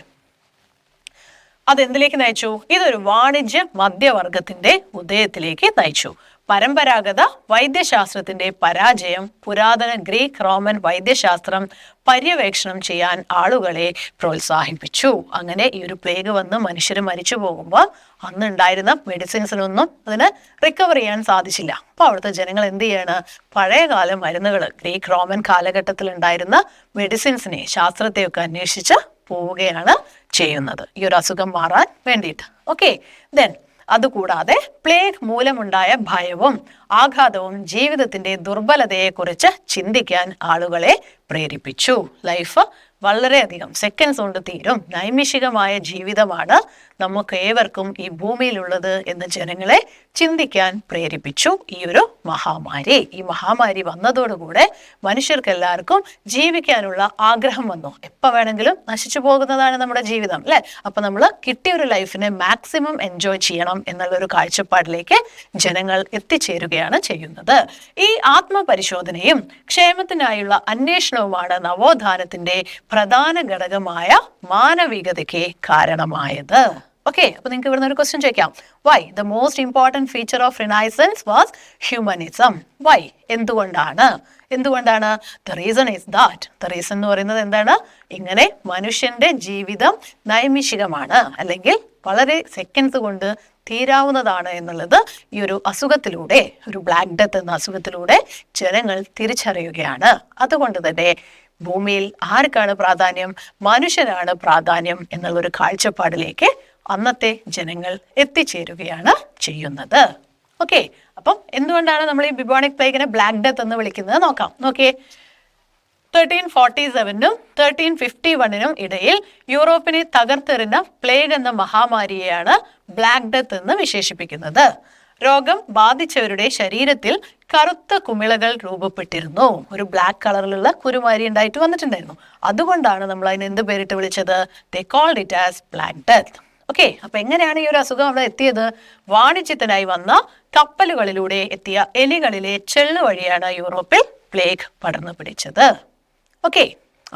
അതെന്തിലേക്ക് നയിച്ചു, ഇതൊരു വാണിജ്യ മധ്യവർഗത്തിന്റെ ഉദയത്തിലേക്ക് നയിച്ചു. പരമ്പരാഗത വൈദ്യശാസ്ത്രത്തിന്റെ പരാജയം പുരാതന ഗ്രീക്ക് റോമൻ വൈദ്യശാസ്ത്രം പര്യവേക്ഷണം ചെയ്യാൻ ആളുകളെ പ്രോത്സാഹിപ്പിച്ചു. അങ്ങനെ ഈ ഒരു പ്ലേഗ് വന്ന് മനുഷ്യർ മരിച്ചു പോകുമ്പോൾ അന്ന് ഉണ്ടായിരുന്ന മെഡിസിൻസിനൊന്നും അതിന് റിക്കവർ ചെയ്യാൻ സാധിച്ചില്ല. അപ്പോൾ അവിടുത്തെ ജനങ്ങൾ എന്ത് ചെയ്യാണ്, പഴയകാല മരുന്നുകൾ, ഗ്രീക്ക് റോമൻ കാലഘട്ടത്തിൽ ഉണ്ടായിരുന്ന മെഡിസിൻസിനെ, ശാസ്ത്രത്തെയൊക്കെ അന്വേഷിച്ച് പോവുകയാണ് ചെയ്യുന്നത് ഈ ഒരു അസുഖം മാറാൻ വേണ്ടിയിട്ട്. ഓക്കെ, ദെൻ അതുകൂടാതെ പ്ലേഗ് മൂലമുണ്ടായ ഭയവും ആഘാതവും ജീവിതത്തിന്റെ ദുർബലതയെക്കുറിച്ച് ചിന്തിക്കാൻ ആളുകളെ പ്രേരിപ്പിച്ചു. ലൈഫ് വളരെയധികം സെക്കൻഡ്സ് കൊണ്ട് തീരും, നൈമിഷികമായ ജീവിതമാണ് നമുക്ക് ഏവർക്കും ഈ ഭൂമിയിലുള്ളത് എന്ന് ജനങ്ങളെ ചിന്തിക്കാൻ പ്രേരിപ്പിച്ചു ഈ ഒരു മഹാമാരി. ഈ മഹാമാരി വന്നതോടുകൂടെ മനുഷ്യർക്ക് എല്ലാവർക്കും ജീവിക്കാനുള്ള ആഗ്രഹം വന്നു. എപ്പോൾ വേണമെങ്കിലും നശിച്ചു പോകുന്നതാണ് നമ്മുടെ ജീവിതം, അല്ലേ? അപ്പൊ നമ്മൾ കിട്ടിയ ഒരു ലൈഫിനെ മാക്സിമം എൻജോയ് ചെയ്യണം എന്നുള്ളൊരു കാഴ്ചപ്പാടിലേക്ക് ജനങ്ങൾ എത്തിച്ചേരുകയാണ് ചെയ്യുന്നത്. ഈ ആത്മപരിശോധനയും ക്ഷേമത്തിനായുള്ള അന്വേഷണവുമാണ് നവോത്ഥാനത്തിന്റെ പ്രധാന ഘടകമായ മാനവികതയ്ക്ക് കാരണമായത്. ഓക്കെ, അപ്പൊ നിങ്ങൾക്ക് ഇവിടുന്ന് ഒരു ക്വസ്റ്റ്യൻ ചോദിക്കാം. Why the most important feature of renaissance was humanism? Why? എന്തുകൊണ്ടാണ്? The reason is that. The reason എന്ന് പറയുന്നത് എന്താണ്? ഇങ്ങനെ മനുഷ്യന്റെ ജീവിതം നൈമിഷികമാണ്, അല്ലെങ്കിൽ വളരെ സെക്കൻഡ്സ് കൊണ്ട് തീരാവുന്നതാണ് എന്നുള്ളത് ഈ ഒരു അസുഖത്തിലൂടെ, ഒരു ബ്ലാക്ക് ഡെത്ത് എന്ന അസുഖത്തിലൂടെ ജനങ്ങൾ തിരിച്ചറിയുകയാണ്. അതുകൊണ്ട് തന്നെ ഭൂമിയിൽ ആർക്കാണ് പ്രാധാന്യം? മനുഷ്യനാണ് പ്രാധാന്യം എന്നുള്ളൊരു കാഴ്ചപ്പാടിലേക്ക് അന്നത്തെ ജനങ്ങൾ എത്തിച്ചേരുകയാണ് ചെയ്യുന്നത്. ഓക്കെ, അപ്പം എന്തുകൊണ്ടാണ് നമ്മൾ ഈ ബിബോണിക് പ്ലേഗിനെ ബ്ലാക്ക് ഡെത്ത് എന്ന് വിളിക്കുന്നത് നോക്കാം. നോക്കിയേ, 1347നും 1351നും ഇടയിൽ യൂറോപ്പിനെ തകർത്തെറിഞ്ഞ പ്ലേഗ് എന്ന മഹാമാരിയെയാണ് ബ്ലാക്ക് ഡെത്ത് എന്ന് വിശേഷിപ്പിക്കുന്നത്. രോഗം ബാധിച്ചവരുടെ ശരീരത്തിൽ കറുത്ത കുമിളകൾ രൂപപ്പെട്ടിരുന്നു. ഒരു ബ്ലാക്ക് കളറിലുള്ള കുരുമാരി ഉണ്ടായിട്ട് വന്നിട്ടുണ്ടായിരുന്നു. അതുകൊണ്ടാണ് നമ്മൾ അതിന് എന്ത് പേരിട്ട് വിളിച്ചത്? They called it as Black Death. Okay, അപ്പൊ എങ്ങനെയാണ് ഈ ഒരു അസുഖം അവിടെ എത്തിയത്? വാണിജ്യത്തിനായി വന്ന കപ്പലുകളിലൂടെ എത്തിയ എലികളിലെ ചെള്ളു വഴിയാണ് യൂറോപ്പിൽ പ്ലേഗ് പടർന്നു പിടിച്ചത്. ഓക്കെ,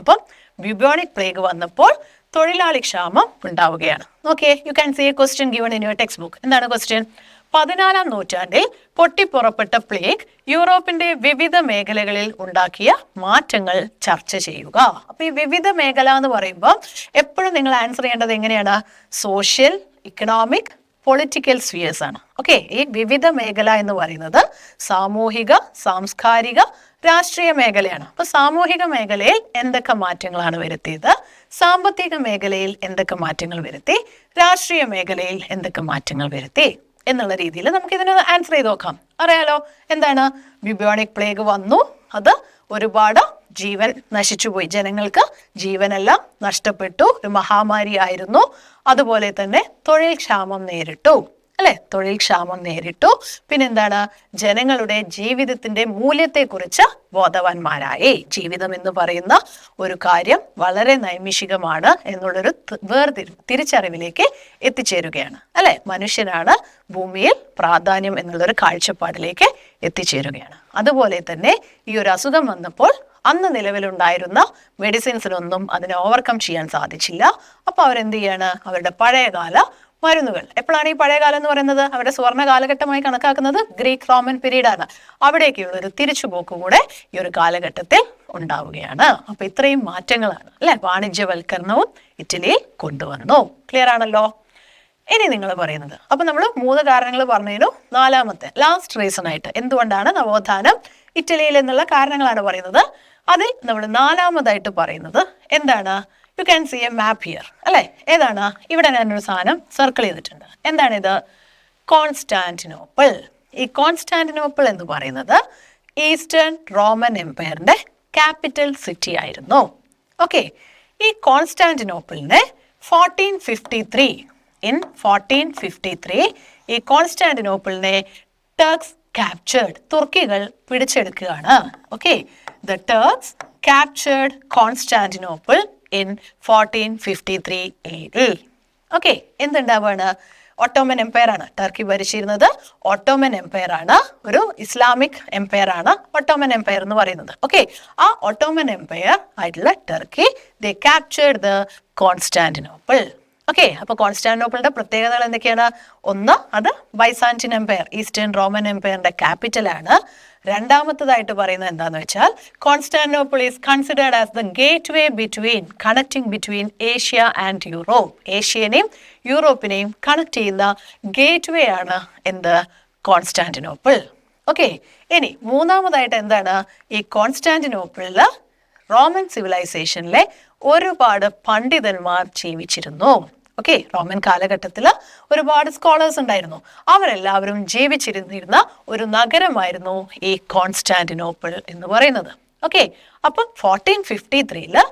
അപ്പം ബിബോണിക് പ്ലേഗ് വന്നപ്പോൾ തൊഴിലാളി ക്ഷാമം ഉണ്ടാവുകയാണ്. Okay, you can see a question given in your text book. എന്താണ് ക്വസ്റ്റ്യൻ? 14-ാം നൂറ്റാണ്ടിൽ പൊട്ടിപ്പുറപ്പെട്ട പ്ലേഗ് യൂറോപ്പിന്റെ വിവിധ മേഖലകളിൽ ഉണ്ടാക്കിയ മാറ്റങ്ങൾ ചർച്ച ചെയ്യുക. അപ്പൊ ഈ വിവിധ മേഖല എന്ന് പറയുമ്പോൾ എപ്പോഴും നിങ്ങൾ ആൻസർ ചെയ്യേണ്ടത് എങ്ങനെയാണ്? സോഷ്യൽ, ഇക്കണോമിക്, പൊളിറ്റിക്കൽ സ്ഫിയേഴ്സ് ആണ്. ഓക്കെ, ഈ വിവിധ മേഖല എന്ന് പറയുന്നത് സാമൂഹിക, സാംസ്കാരിക, രാഷ്ട്രീയ മേഖലയാണ്. അപ്പൊ സാമൂഹിക മേഖലയിൽ എന്തൊക്കെ മാറ്റങ്ങളാണ് വരുത്തിയത്? സാമ്പത്തിക മേഖലയിൽ എന്തൊക്കെ മാറ്റങ്ങൾ വരുത്തി? രാഷ്ട്രീയ മേഖലയിൽ എന്തൊക്കെ മാറ്റങ്ങൾ വരുത്തി എന്നുള്ള രീതിയിൽ നമുക്ക് ഇതിന് ആൻസർ ചെയ്ത് നോക്കാം. അറിയാലോ എന്താണ്? ബിബോണിക് പ്ലേഗ് വന്നു, അത് ഒരുപാട് ജീവൻ നശിച്ചുപോയി, ജനങ്ങൾക്ക് ജീവനെല്ലാം നഷ്ടപ്പെട്ടു, ഒരു മഹാമാരി ആയിരുന്നു. അതുപോലെ തന്നെ തൊഴിൽ ക്ഷാമം നേരിട്ടു, അല്ലെ? തൊഴിൽ ക്ഷാമം നേരിട്ടു. പിന്നെന്താണ്? ജനങ്ങളുടെ ജീവിതത്തിന്റെ മൂല്യത്തെക്കുറിച്ച് ബോധവാന്മാരായി. ജീവിതം എന്ന് പറയുന്ന ഒരു കാര്യം വളരെ നൈമിഷികമാണ് എന്നുള്ളൊരു തിരിച്ചറിവിലേക്ക് എത്തിച്ചേരുകയാണ്, അല്ലെ? മനുഷ്യനാണ് ഭൂമിയിൽ പ്രാധാന്യം എന്നുള്ളൊരു കാഴ്ചപ്പാടിലേക്ക് എത്തിച്ചേരുകയാണ്. അതുപോലെ തന്നെ ഈ ഒരു അസുഖം വന്നപ്പോൾ അന്ന് നിലവിലുണ്ടായിരുന്ന മെഡിസിൻസിനൊന്നും അതിനെ ഓവർകം ചെയ്യാൻ സാധിച്ചില്ല. അപ്പൊ അവരെന്ത് ചെയ്യാണ്? അവരുടെ പഴയകാല മരുന്നുകൾ. എപ്പോഴാണ് ഈ പഴയ കാലം എന്ന് പറയുന്നത്? അവരുടെ സുവർണ്ണ കാലഘട്ടമായി കണക്കാക്കുന്നത് ഗ്രീക്ക് റോമൻ പീരീഡ് ആണ്. അവിടേക്കുള്ള ഒരു തിരിച്ചുപോക്ക് കൂടെ ഈ ഒരു കാലഘട്ടത്തിൽ ഉണ്ടാവുകയാണ്. അപ്പൊ ഇത്രയും മാറ്റങ്ങളാണ്, അല്ലെ, വാണിജ്യവൽക്കരണവും ഇറ്റലിയിൽ കൊണ്ടുവന്നു. ക്ലിയർ ആണല്ലോ? ഇനി നിങ്ങൾ പറയുന്നത്, അപ്പൊ നമ്മൾ 3 കാരണങ്ങൾ പറഞ്ഞു. നാലാമത്തെ ലാസ്റ്റ് റീസൺ ആയിട്ട് എന്തുകൊണ്ടാണ് നവോത്ഥാനം ഇറ്റലിയിൽ എന്നുള്ള കാരണങ്ങളാണ് പറയുന്നത്. അതിൽ നമ്മൾ 4ാമതായിട്ട് പറയുന്നത് എന്താണ്? You can see a map here, അല്ലെ? ഏതാണ്? ഇവിടെ ഞാനൊരു സാധനം സർക്കിൾ ചെയ്തിട്ടുണ്ട്. എന്താണിത്? കോൺസ്റ്റാന്റിനോപ്പിൾ. ഈ കോൺസ്റ്റാന്റിനോപ്പിൾ എന്ന് പറയുന്നത് ഈസ്റ്റേൺ റോമൻ എംപയറിന്റെ ക്യാപിറ്റൽ സിറ്റി ആയിരുന്നു. ഓക്കെ, ഈ കോൺസ്റ്റാന്റിനോപ്പിളിനെ 1453 ഈ കോൺസ്റ്റാന്റിനോപ്പിളിനെ ടർക്സ് ക്യാപ്ചേർഡ്, തുർക്കികൾ പിടിച്ചെടുക്കുകയാണ്. Okay, the Turks captured Constantinople in 1453 AD. Okay, എന്തുണ്ടാവുകയാണ്? ഒട്ടോമൻ എംപയർ ആണ് ടർക്കി ഭരിച്ചിരുന്നത്. ഒട്ടോമൻ എംപയർ ആണ്, ഒരു ഇസ്ലാമിക് എംപയർ ആണ് ഒട്ടോമൻ എംപയർ എന്ന് പറയുന്നത്. ഓക്കെ, ആ ഒട്ടോമൻ എംപയർ ആയിട്ടുള്ള Turkey they captured the Constantinople. Okay, അപ്പൊ കോൺസ്റ്റാന്റിനോപ്പിളിന്റെ പ്രത്യേകതകൾ എന്തൊക്കെയാണ്? ഒന്ന്, അത് ബൈസാന്റിൻ എംപയർ, ഈസ്റ്റേൺ റോമൻ എംപയറിന്റെ ക്യാപിറ്റൽ ആണ്. രണ്ടാമത്തതായിട്ട് പറയുന്നത് എന്താന്ന് വെച്ചാൽ Constantinople is considered as the gateway connecting between Asia and Europe. ഏഷ്യനെയും യൂറോപ്പിനെയും കണക്ട് ചെയ്യുന്ന ഗേറ്റ് വേ ആണ് എന്ത്? കോൺസ്റ്റാന്റിനോപ്പിൾ. ഓക്കെ, ഇനി മൂന്നാമതായിട്ട് എന്താണ്? ഈ കോൺസ്റ്റാന്റിനോപ്പിളില് റോമൻ സിവിലൈസേഷനിലെ ഒരുപാട് പണ്ഡിതന്മാർ ജീവിച്ചിരുന്നു. ഓക്കെ, റോമൻ കാലഘട്ടത്തിൽ ഒരുപാട് സ്കോളേഴ്സ് ഉണ്ടായിരുന്നു. അവരെല്ലാവരും ജീവിച്ചിരുന്നിരുന്ന ഒരു നഗരമായിരുന്നു ഈ കോൺസ്റ്റാന്റിനോപ്പിൾ എന്ന് പറയുന്നത്. ഓക്കെ. അപ്പം 1453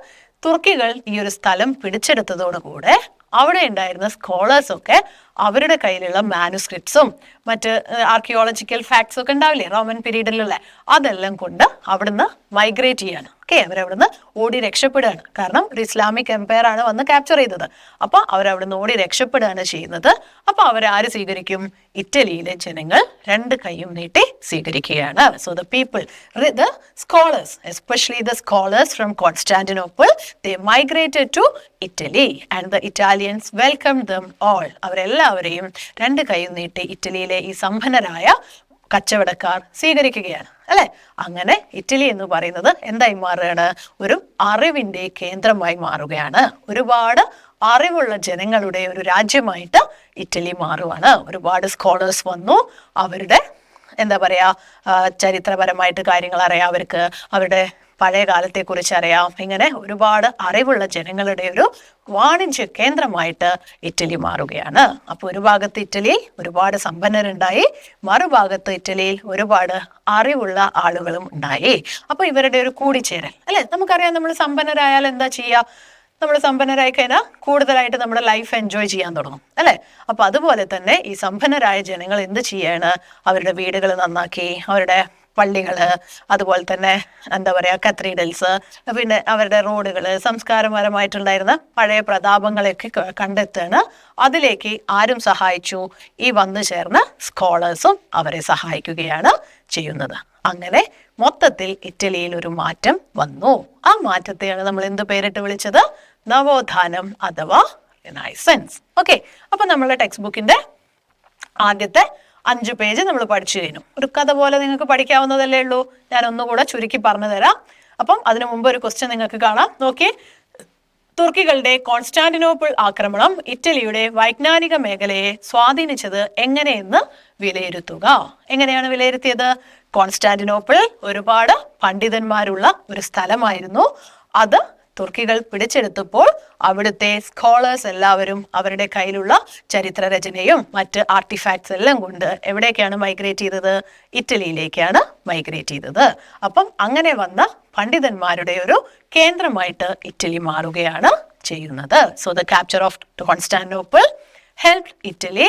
തുർക്കികൾ ഈ ഒരു സ്ഥലം പിടിച്ചെടുത്തതോടുകൂടെ അവിടെ ഉണ്ടായിരുന്ന സ്കോളേഴ്സൊക്കെ അവരുടെ കയ്യിലുള്ള മാനുസ്ക്രിപ്റ്റ്സും മറ്റ് ആർക്കിയോളജിക്കൽ ഫാക്ട്സ് ഒക്കെ ഉണ്ടാവില്ലേ റോമൻ പീരീഡിലുള്ള, അതെല്ലാം കൊണ്ട് അവിടുന്ന് മൈഗ്രേറ്റ് ചെയ്യാണ്. ഓക്കെ, അവരവിടുന്ന് ഓടി രക്ഷപ്പെടുകയാണ്. കാരണം ഒരു ഇസ്ലാമിക് എംപയർ ആണ് വന്ന് ക്യാപ്ചർ ചെയ്തത്. അപ്പൊ അവരവിടുന്ന് ഓടി രക്ഷപ്പെടുകയാണ് ചെയ്യുന്നത്. അപ്പൊ അവരാര് സ്വീകരിക്കും? ഇറ്റലിയിലെ ജനങ്ങൾ രണ്ട് കൈയും നീട്ടി സ്വീകരിക്കുകയാണ്. So the people, the scholars, especially the scholars from Constantinople, they migrated to Italy and the Italians welcome them all. അവരെല്ലാവരെയും രണ്ട് കൈയും നീട്ടി ഇറ്റലിയിലെ ഈ സമ്പന്നരായ കച്ചവടക്കാർ സ്വീകരിക്കുകയാണ്, അല്ലെ? അങ്ങനെ ഇറ്റലി എന്ന് പറയുന്നത് എന്തായി മാറുകയാണ്? ഒരു അറിവിന്റെ കേന്ദ്രമായി മാറുകയാണ്. ഒരുപാട് അറിവുള്ള ജനങ്ങളുടെ ഒരു രാജ്യമായിട്ട് ഇറ്റലി മാറുവാണ്. ഒരുപാട് സ്കോളേഴ്സ് വന്നു. അവരുടെ എന്താ പറയാ, ചരിത്രപരമായിട്ട് കാര്യങ്ങൾ അറിയാം, അവർക്ക് അവരുടെ പഴയ കാലത്തെക്കുറിച്ച് അറിയാം. ഇങ്ങനെ ഒരുപാട് അറിവുള്ള ജനങ്ങളുടെ ഒരു വാണിജ്യ കേന്ദ്രമായിട്ട് ഇറ്റലി മാറുകയാണ്. അപ്പോൾ ഒരു ഭാഗത്ത് ഇറ്റലിയിൽ ഒരുപാട് സമ്പന്നരുണ്ടായി, മറുഭാഗത്ത് ഇറ്റലിയിൽ ഒരുപാട് അറിവുള്ള ആളുകളും ഉണ്ടായി. അപ്പോൾ ഇവരുടെ ഒരു കൂടിച്ചേരൽ, അല്ലെ? നമുക്കറിയാം, നമ്മൾ സമ്പന്നരായാൽ എന്താ ചെയ്യുക? നമ്മൾ സമ്പന്നരായി കഴിഞ്ഞാൽ കൂടുതലായിട്ട് നമ്മുടെ ലൈഫ് എൻജോയ് ചെയ്യാൻ തുടങ്ങും, അല്ലെ? അപ്പൊ അതുപോലെ തന്നെ ഈ സമ്പന്നരായ ജനങ്ങൾ എന്ത് ചെയ്യാണ്? അവരുടെ വീടുകൾ നന്നാക്കി, അവരുടെ പള്ളികള്, അതുപോലെ തന്നെ എന്താ പറയാ കത്തീഡ്രൽസ്, പിന്നെ അവരുടെ റോഡുകള്, സംസ്കാരപരമായിട്ടുണ്ടായിരുന്ന പഴയ പ്രതാപങ്ങളെയൊക്കെ കണ്ടെത്താണ്. അതിലേക്ക് ആരും സഹായിച്ചു? ഈ വന്നു ചേർന്ന സ്കോളേഴ്സും അവരെ സഹായിക്കുകയാണ് ചെയ്യുന്നത്. അങ്ങനെ മൊത്തത്തിൽ ഇറ്റലിയിൽ ഒരു മാറ്റം വന്നു. ആ മാറ്റത്തെയാണ് നമ്മൾ എന്ത് പേരിട്ട് വിളിച്ചത്? നവോത്ഥാനം അഥവാ റിനൈസൻസ്. ഓക്കെ, അപ്പൊ നമ്മളുടെ ടെക്സ്റ്റ് ബുക്കിന്റെ ആദ്യത്തെ 5 പേജ് നമ്മൾ പഠിച്ചു കഴിഞ്ഞു. ഒരു കഥ പോലെ നിങ്ങൾക്ക് പഠിക്കാവുന്നതല്ലേ ഉള്ളൂ. ഞാൻ ഒന്നുകൂടെ ചുരുക്കി പറഞ്ഞു തരാം. അപ്പം അതിനു മുമ്പ് ഒരു ക്വസ്റ്റ്യൻ നിങ്ങൾക്ക് കാണാം. നോക്കി, തുർക്കികളുടെ കോൺസ്റ്റാന്റിനോപ്പിൾ ആക്രമണം ഇറ്റലിയുടെ വൈജ്ഞാനിക മേഖലയെ സ്വാധീനിച്ചത് എങ്ങനെയെന്ന് വിലയിരുത്തുക. എങ്ങനെയാണ് വിലയിരുത്തിയത്? കോൺസ്റ്റാന്റിനോപ്പിൾ ഒരുപാട് പണ്ഡിതന്മാരുള്ള ഒരു സ്ഥലമായിരുന്നു. അത് തുർക്കികൾ പിടിച്ചെടുത്തപ്പോൾ അവിടുത്തെ സ്കോളേഴ്സ് എല്ലാവരും അവരുടെ കയ്യിലുള്ള ചരിത്രരചനയും മറ്റ് ആർട്ടിഫാക്ട്സ് എല്ലാം കൊണ്ട് എവിടേക്കാണ് മൈഗ്രേറ്റ് ചെയ്തത്? ഇറ്റലിയിലേക്കാണ് മൈഗ്രേറ്റ് ചെയ്തത്. അപ്പം അങ്ങനെ വന്ന പണ്ഡിതന്മാരുടെ ഒരു കേന്ദ്രമായിട്ട് ഇറ്റലി മാറുകയാണ് ചെയ്യുന്നത്. So the capture of Constantinople helped Italy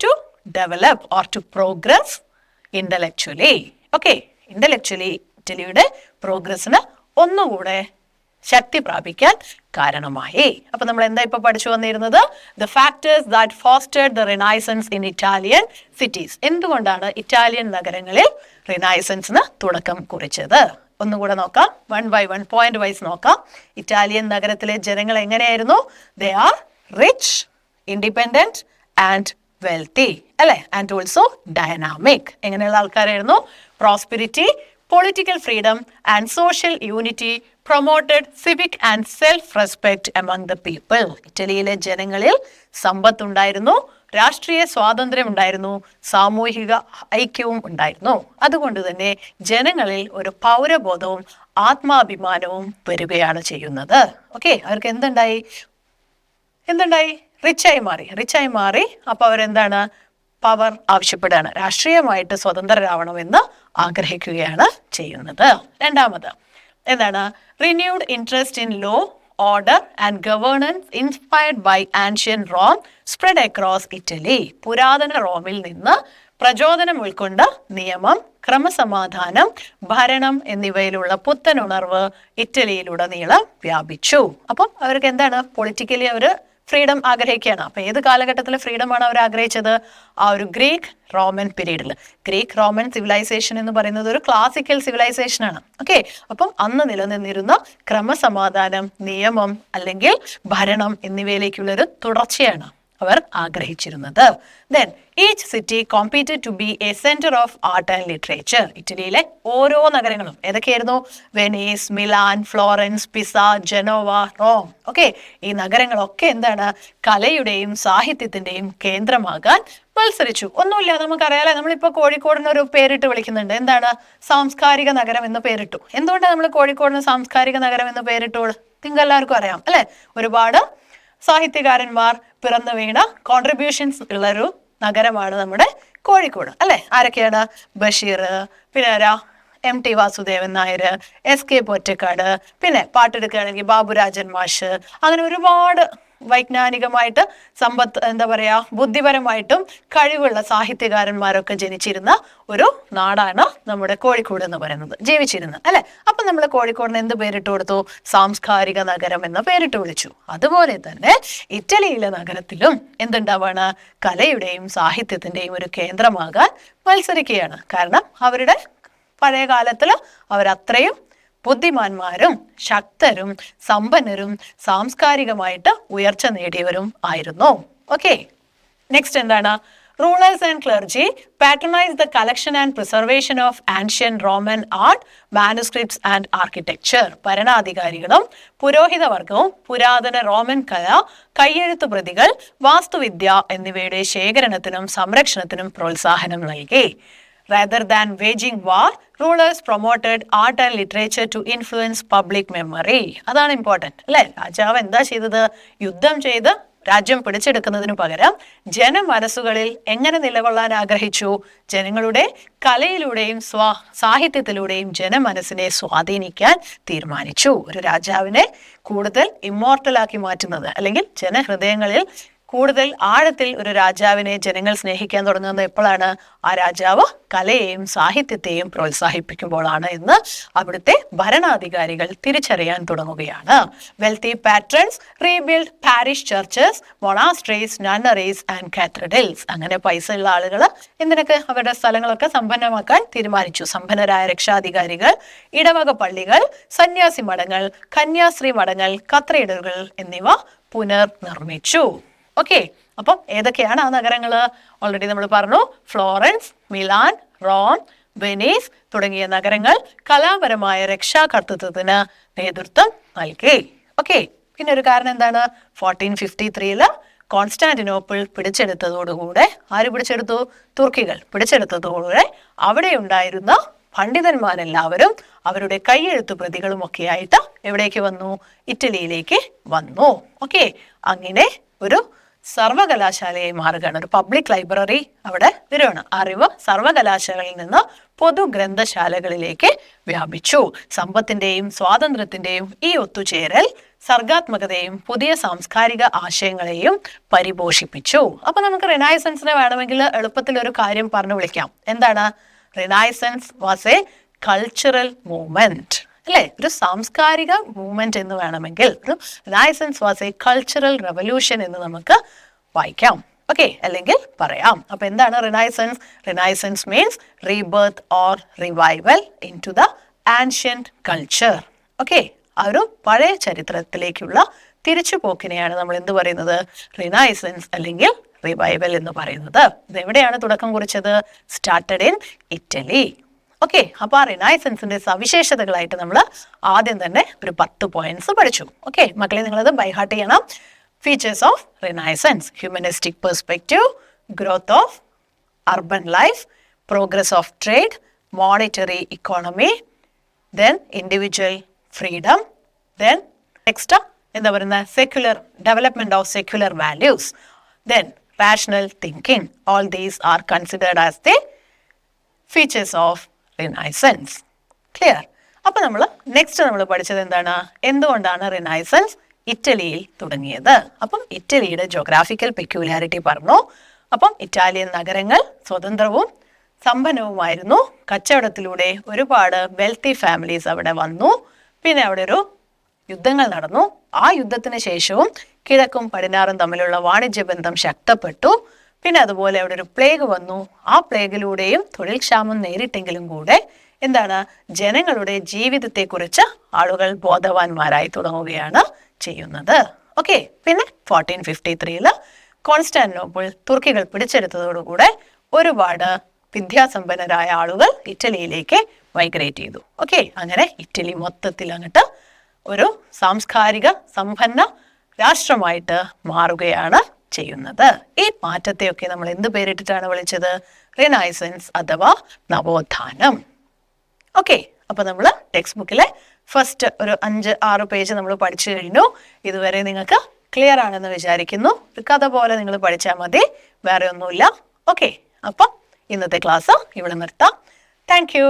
to develop or to progress intellectually. Okay, intellectually ഇറ്റലിയുടെ പ്രോഗ്രസ്സിന് ഒന്നുകൂടെ ശക്തി പ്രാപിക്കാൻ കാരണമായി. അപ്പൊ നമ്മൾ എന്താ ഇപ്പൊ പഠിച്ചു വന്നിരുന്നത്? The factors that fostered the renaissance in Italian cities. എന്തുകൊണ്ടാണ് ഇറ്റാലിയൻ നഗരങ്ങളിൽ റിനൈസൻസിന് തുടക്കം കുറിച്ചത്? ഒന്നുകൂടെ നോക്കാം, 1 by 1 പോയിന്റ് വൈസ് നോക്കാം. ഇറ്റാലിയൻ നഗരത്തിലെ ജനങ്ങൾ എങ്ങനെയായിരുന്നു? They are rich, independent and wealthy, അല്ലെ? And also dynamic. എങ്ങനെയുള്ള ആൾക്കാരായിരുന്നു? Prosperity, political freedom and social unity promoted civic and self respect among the people. ഇറ്റലിയിലെ ജനങ്ങളിൽ സമ്പത്തുണ്ടായിരുന്നു, രാഷ്ട്രീയ സ്വാതന്ത്ര്യം ഉണ്ടായിരുന്നു, സാമൂഹിക ഐക്യവും ഉണ്ടായിരുന്നു. അതുകൊണ്ട് തന്നെ ജനങ്ങളിൽ ഒരു പൗരബോധവും ആത്മാഭിമാനവും വരികയാണ് ചെയ്യുന്നത്. ഓക്കെ, അവർക്ക് എന്തുണ്ടായി? റിച്ചായി മാറി. അപ്പൊ അവരെന്താണ്? പവർ ആവശ്യപ്പെടുകയാണ്, രാഷ്ട്രീയമായിട്ട് സ്വതന്ത്രരാവണമെന്ന് ആഗ്രഹിക്കുകയാണ് ചെയ്യുന്നത്. രണ്ടാമത് എന്താണ്? Renewed interest in law, order and governance inspired by ancient Rome spread across Italy. പുരാതന റോമിൽ നിന്ന് പ്രചോദനം ഉൾക്കൊണ്ട നിയമം, ക്രമസമാധാനം, ഭരണം എന്നിവയിലുള്ള പുത്തൻ ഉണർവ് ഇറ്റലിയിലുടനീളം വ്യാപിച്ചു. അപ്പം അവർക്ക് എന്താണ്? പൊളിറ്റിക്കലി അവർ ഫ്രീഡം ആഗ്രഹിക്കുകയാണ്. അപ്പൊ ഏത് കാലഘട്ടത്തിലെ ഫ്രീഡമാണ് അവർ ആഗ്രഹിച്ചത്? ആ ഒരു ഗ്രീക്ക് റോമൻ പീരീഡിൽ. ഗ്രീക്ക് റോമൻ സിവിലൈസേഷൻ എന്ന് പറയുന്നത് ഒരു ക്ലാസിക്കൽ സിവിലൈസേഷൻ ആണ്. ഓക്കെ, അപ്പം അന്ന് നിലനിന്നിരുന്ന ക്രമസമാധാനം, നിയമം അല്ലെങ്കിൽ ഭരണം എന്നിവയിലേക്കുള്ളൊരു തുടർച്ചയാണ് അവർ ആഗ്രഹിച്ചിരുന്നത്. Then each city competed to be a centre of art and literature. ഇറ്റലിയിലെ ഓരോ നഗരങ്ങളും ഏതൊക്കെയായിരുന്നു? Venice, Milan, Florence, Pisa, Genoa, Rome. Okay, ഈ നഗരങ്ങളൊക്കെ എന്താണ്? കലയുടെയും സാഹിത്യത്തിന്റെയും കേന്ദ്രമാകാൻ മത്സരിച്ചു. ഒന്നുമില്ല, നമുക്കറിയാലോ, നമ്മളിപ്പോ കോഴിക്കോടിന് ഒരു പേരിട്ട് വിളിക്കുന്നുണ്ട്. എന്താണ്? സാംസ്കാരിക നഗരം എന്ന് പേരിട്ടു. എന്തുകൊണ്ടാണ് നമ്മൾ കോഴിക്കോടിന് സാംസ്കാരിക നഗരം എന്ന് പേരിട്ടു? നിങ്ങൾക്ക് എല്ലാവർക്കും അറിയാം, അല്ലെ? ഒരുപാട് സാഹിത്യകാരന്മാർ പിറന്നു വീണ കോൺട്രിബ്യൂഷൻസ് ഉള്ളൊരു നഗരമാണ് നമ്മുടെ കോഴിക്കോട്, അല്ലെ? ആരൊക്കെയാണ്? ബഷീർ, പിന്നെ ആരാ? MT വാസുദേവൻ നായർ, SK പൊറ്റക്കാട്, പിന്നെ പാട്ടെടുക്കുകയാണെങ്കിൽ ബാബുരാജൻ മാഷ്, അങ്ങനെ ഒരുപാട് വൈജ്ഞാനികമായിട്ട് എന്താ പറയാ, ബുദ്ധിപരമായിട്ടും കഴിവുള്ള സാഹിത്യകാരന്മാരൊക്കെ ജനിച്ചിരുന്ന ഒരു നാടാണ് നമ്മുടെ കോഴിക്കോട് എന്ന് പറയുന്നത്, ജീവിച്ചിരുന്നത് അല്ലെ. അപ്പൊ നമ്മൾ കോഴിക്കോടിന് എന്ത് പേരിട്ട് കൊടുത്തു? സാംസ്കാരിക നഗരം എന്ന പേരിട്ട് വിളിച്ചു. അതുപോലെ തന്നെ ഇറ്റലിയിലെ നഗരത്തിലും എന്തുണ്ടാവാണ്? കലയുടെയും സാഹിത്യത്തിന്റെയും ഒരു കേന്ദ്രമാകാൻ മത്സരിക്കുകയാണ്. കാരണം അവരുടെ പഴയ കാലത്തില് അവരത്രയും ബുദ്ധിമാന്മാരും ശക്തരും സമ്പന്നരും സാംസ്കാരികമായിട്ട് ഉയർച്ച നേടിയവരും ആയിരുന്നു. ഓക്കെ, നെക്സ്റ്റ് എന്താണ്? Rulers and clergy patronized the collection and preservation of ancient Roman art, manuscripts and architecture. ഭരണാധികാരികളും പുരോഹിത വർഗവും പുരാതന റോമൻ കല, കയ്യെഴുത്തു പ്രതികൾ, വാസ്തുവിദ്യ എന്നിവയുടെ ശേഖരണത്തിനും സംരക്ഷണത്തിനും പ്രോത്സാഹനം നൽകി. Rather than waging war, rulers promoted art and literature to influence public memory. അതാണ് ഇമ്പോർട്ടൻറ്റ് അല്ലേ. രാജാവ് എന്താ ചെയ്തത്? യുദ്ധം ചെയ്ത് രാജ്യം പിടിച്ചെടുക്കുന്നതിനു പകരം ജനമനസ്സുകളിൽ എങ്ങനെ നിലകൊള്ളാൻ ആഗ്രഹിച്ചു? ജനങ്ങളുടെ കലയിലൂടെയും സാഹിത്യത്തിലൂടെയും ജനമനസ്സിനെ സ്വാധീനിക്കാൻ തീരുമാനിച്ചു. ഒരു രാജാവിനെ കൂടുതൽ ഇമ്മോർട്ടലാക്കി മാറ്റുന്നത്, അല്ലെങ്കിൽ ജനഹൃദയങ്ങളിൽ കൂടുതൽ ആഴത്തിൽ ഒരു രാജാവിനെ ജനങ്ങൾ സ്നേഹിക്കാൻ തുടങ്ങുന്നത് എപ്പോഴാണ്? ആ രാജാവ് കലയെയും സാഹിത്യത്തെയും പ്രോത്സാഹിപ്പിക്കുമ്പോഴാണ് എന്ന് അവിടുത്തെ ഭരണാധികാരികൾ തിരിച്ചറിയാൻ തുടങ്ങുകയാണ്. Wealthy patrons rebuild parish churches, monasteries, nunneries and cathedrals. അങ്ങനെ പൈസ ഉള്ള ആളുകൾ എന്തിനൊക്കെ അവരുടെ സ്ഥലങ്ങളൊക്കെ സമ്പന്നമാക്കാൻ തീരുമാനിച്ചു. സമ്പന്നരായ രക്ഷാധികാരികൾ ഇടവക പള്ളികൾ, സന്യാസി മഠങ്ങൾ, കന്യാസ്ത്രീ മഠങ്ങൾ, കത്തീഡ്രലുകൾ എന്നിവ പുനർനിർമ്മിച്ചു. ഓക്കെ, അപ്പം ഏതൊക്കെയാണ് ആ നഗരങ്ങള്? ഓൾറെഡി നമ്മൾ പറഞ്ഞു. ഫ്ലോറൻസ്, മിലാൻ, റോം, വെനീസ് തുടങ്ങിയ നഗരങ്ങൾ കലാപരമായ രക്ഷാകർതൃത്വത്തിന് നേതൃത്വം നൽകി. ഓക്കെ, പിന്നെ ഒരു കാരണം എന്താണ്? 1453 കോൺസ്റ്റാന്റിനോപ്പിൾ പിടിച്ചെടുത്തതോടുകൂടെ, ആര് പിടിച്ചെടുത്തു? തുർക്കികൾ പിടിച്ചെടുത്തതോടുകൂടെ അവിടെ ഉണ്ടായിരുന്ന പണ്ഡിതന്മാരെല്ലാവരും അവരുടെ കൈയെഴുത്തു പ്രതികളും ഒക്കെ ആയിട്ട് എവിടേക്ക് വന്നു? ഇറ്റലിയിലേക്ക് വന്നു. ഓക്കെ, അങ്ങനെ ഒരു സർവകലാശാലയായി മാറുകയാണ്. ഒരു പബ്ലിക് ലൈബ്രറി അവിടെ വരുവാണ്. അറിവ് സർവകലാശാലയിൽ നിന്ന് പൊതുഗ്രന്ഥശാലകളിലേക്ക് വ്യാപിച്ചു. സമ്പത്തിന്റെയും സ്വാതന്ത്ര്യത്തിന്റെയും ഈ ഒത്തുചേരൽ സർഗാത്മകതയും പുതിയ സാംസ്കാരിക ആശയങ്ങളെയും പരിപോഷിപ്പിച്ചു. അപ്പൊ നമുക്ക് റിനൈസൻസിനെ വേണമെങ്കിൽ എളുപ്പത്തിൽ ഒരു കാര്യം പറഞ്ഞു വിളിക്കാം. എന്താണ്? Renaissance was a cultural movement അല്ലെ, ഒരു സാംസ്കാരിക മൂവ്മെന്റ് എന്ന് വേണമെങ്കിൽ, ഒരു Renaissance was a cultural revolution എന്ന് നമുക്ക് വായിക്കാം. ഓക്കെ, അല്ലെങ്കിൽ പറയാം. അപ്പൊ എന്താണ് Renaissance? Renaissance means rebirth or revival into the ancient culture. Okay, ആ ഒരു പഴയ ചരിത്രത്തിലേക്കുള്ള തിരിച്ചുപോക്കിനെയാണ് നമ്മൾ എന്ത് പറയുന്നത്? റിനൈസൻസ് അല്ലെങ്കിൽ റിവൈവൽ എന്ന് പറയുന്നത്. ഇത് എവിടെയാണ് തുടക്കം കുറിച്ചത്? Started in Italy. ഓക്കെ, അപ്പൊ ആ റിനൈസൻസിന്റെ സവിശേഷതകളായിട്ട് നമ്മൾ ആദ്യം തന്നെ ഒരു 10 പോയിന്റ്സ് പഠിച്ചു. ഓക്കെ മക്കളെ, നിങ്ങളത് ബൈഹാർട്ട് ചെയ്യണം. Features of renaissance: humanistic perspective, growth of urban life, progress of trade, monetary economy, then individual freedom, then next എന്താ പറയുന്നത്? Secular development of secular values, then rational thinking. All these are considered as the features of Renaissance. Clear? അപ്പോൾ നമ്മൾ next നമ്മൾ പഠിച്ചത് എന്താണ്? എന്തുകൊണ്ടാണ് renaissance ഇറ്റലിയിൽ തുടങ്ങിയത്? അപ്പം ഇറ്റലിയുടെ ജോഗ്രാഫിക്കൽ പെക്യുലാരിറ്റി പറഞ്ഞു. അപ്പം ഇറ്റാലിയൻ നഗരങ്ങൾ സ്വതന്ത്രവും സമ്പന്നവുമായിരുന്നു. കച്ചവടത്തിലൂടെ ഒരുപാട് വെൽത്തി ഫാമിലീസ് അവിടെ വന്നു. പിന്നെ അവിടെ ഒരു യുദ്ധങ്ങൾ നടന്നു. ആ യുദ്ധത്തിന് ശേഷവും കിഴക്കും പടിഞ്ഞാറും തമ്മിലുള്ള വാണിജ്യബന്ധം ശക്തപ്പെട്ടു. പിന്നെ അതുപോലെ അവിടെ ഒരു പ്ലേഗ് വന്നു. ആ പ്ലേഗിലൂടെയും തൊഴിൽ ക്ഷാമം നേരിട്ടെങ്കിലും കൂടെ എന്താണ്? ജനങ്ങളുടെ ജീവിതത്തെക്കുറിച്ച് ആളുകൾ ബോധവാന്മാരായി തുടങ്ങുകയാണ് ചെയ്യുന്നത്. ഓക്കെ, പിന്നെ 1453 കോൺസ്റ്റാന്റിനോപ്പിൾ തുർക്കികൾ പിടിച്ചെടുത്തതോടുകൂടെ ഒരുപാട് വിദ്യാസമ്പന്നരായ ആളുകൾ ഇറ്റലിയിലേക്ക് മൈഗ്രേറ്റ് ചെയ്തു. ഓക്കെ, അങ്ങനെ ഇറ്റലി മൊത്തത്തിൽ അങ്ങോട്ട് ഒരു സാംസ്കാരിക സമ്പന്ന രാഷ്ട്രമായിട്ട് മാറുകയാണ് ചെയ്യുന്നത്. ഈ മാറ്റത്തെയൊക്കെ നമ്മൾ എന്ത് പേരിട്ടിട്ടാണ് വിളിച്ചത്? റിനൈസൻസ് അഥവാ നവോത്ഥാനം. ഓക്കെ, അപ്പൊ നമ്മൾ ടെക്സ്റ്റ് ബുക്കിലെ ഫസ്റ്റ് ഒരു 5-6 പേജ് നമ്മൾ പഠിച്ചു കഴിഞ്ഞു. ഇതുവരെ നിങ്ങൾക്ക് ക്ലിയർ ആണെന്ന് വിചാരിക്കുന്നു. ഒരു കഥ പോലെ നിങ്ങൾ പഠിച്ചാൽ മതി, വേറെ ഒന്നുമില്ല. ഓക്കെ, അപ്പം ഇന്നത്തെ ക്ലാസ് ഇവിടെ നിർത്താം. Thank you.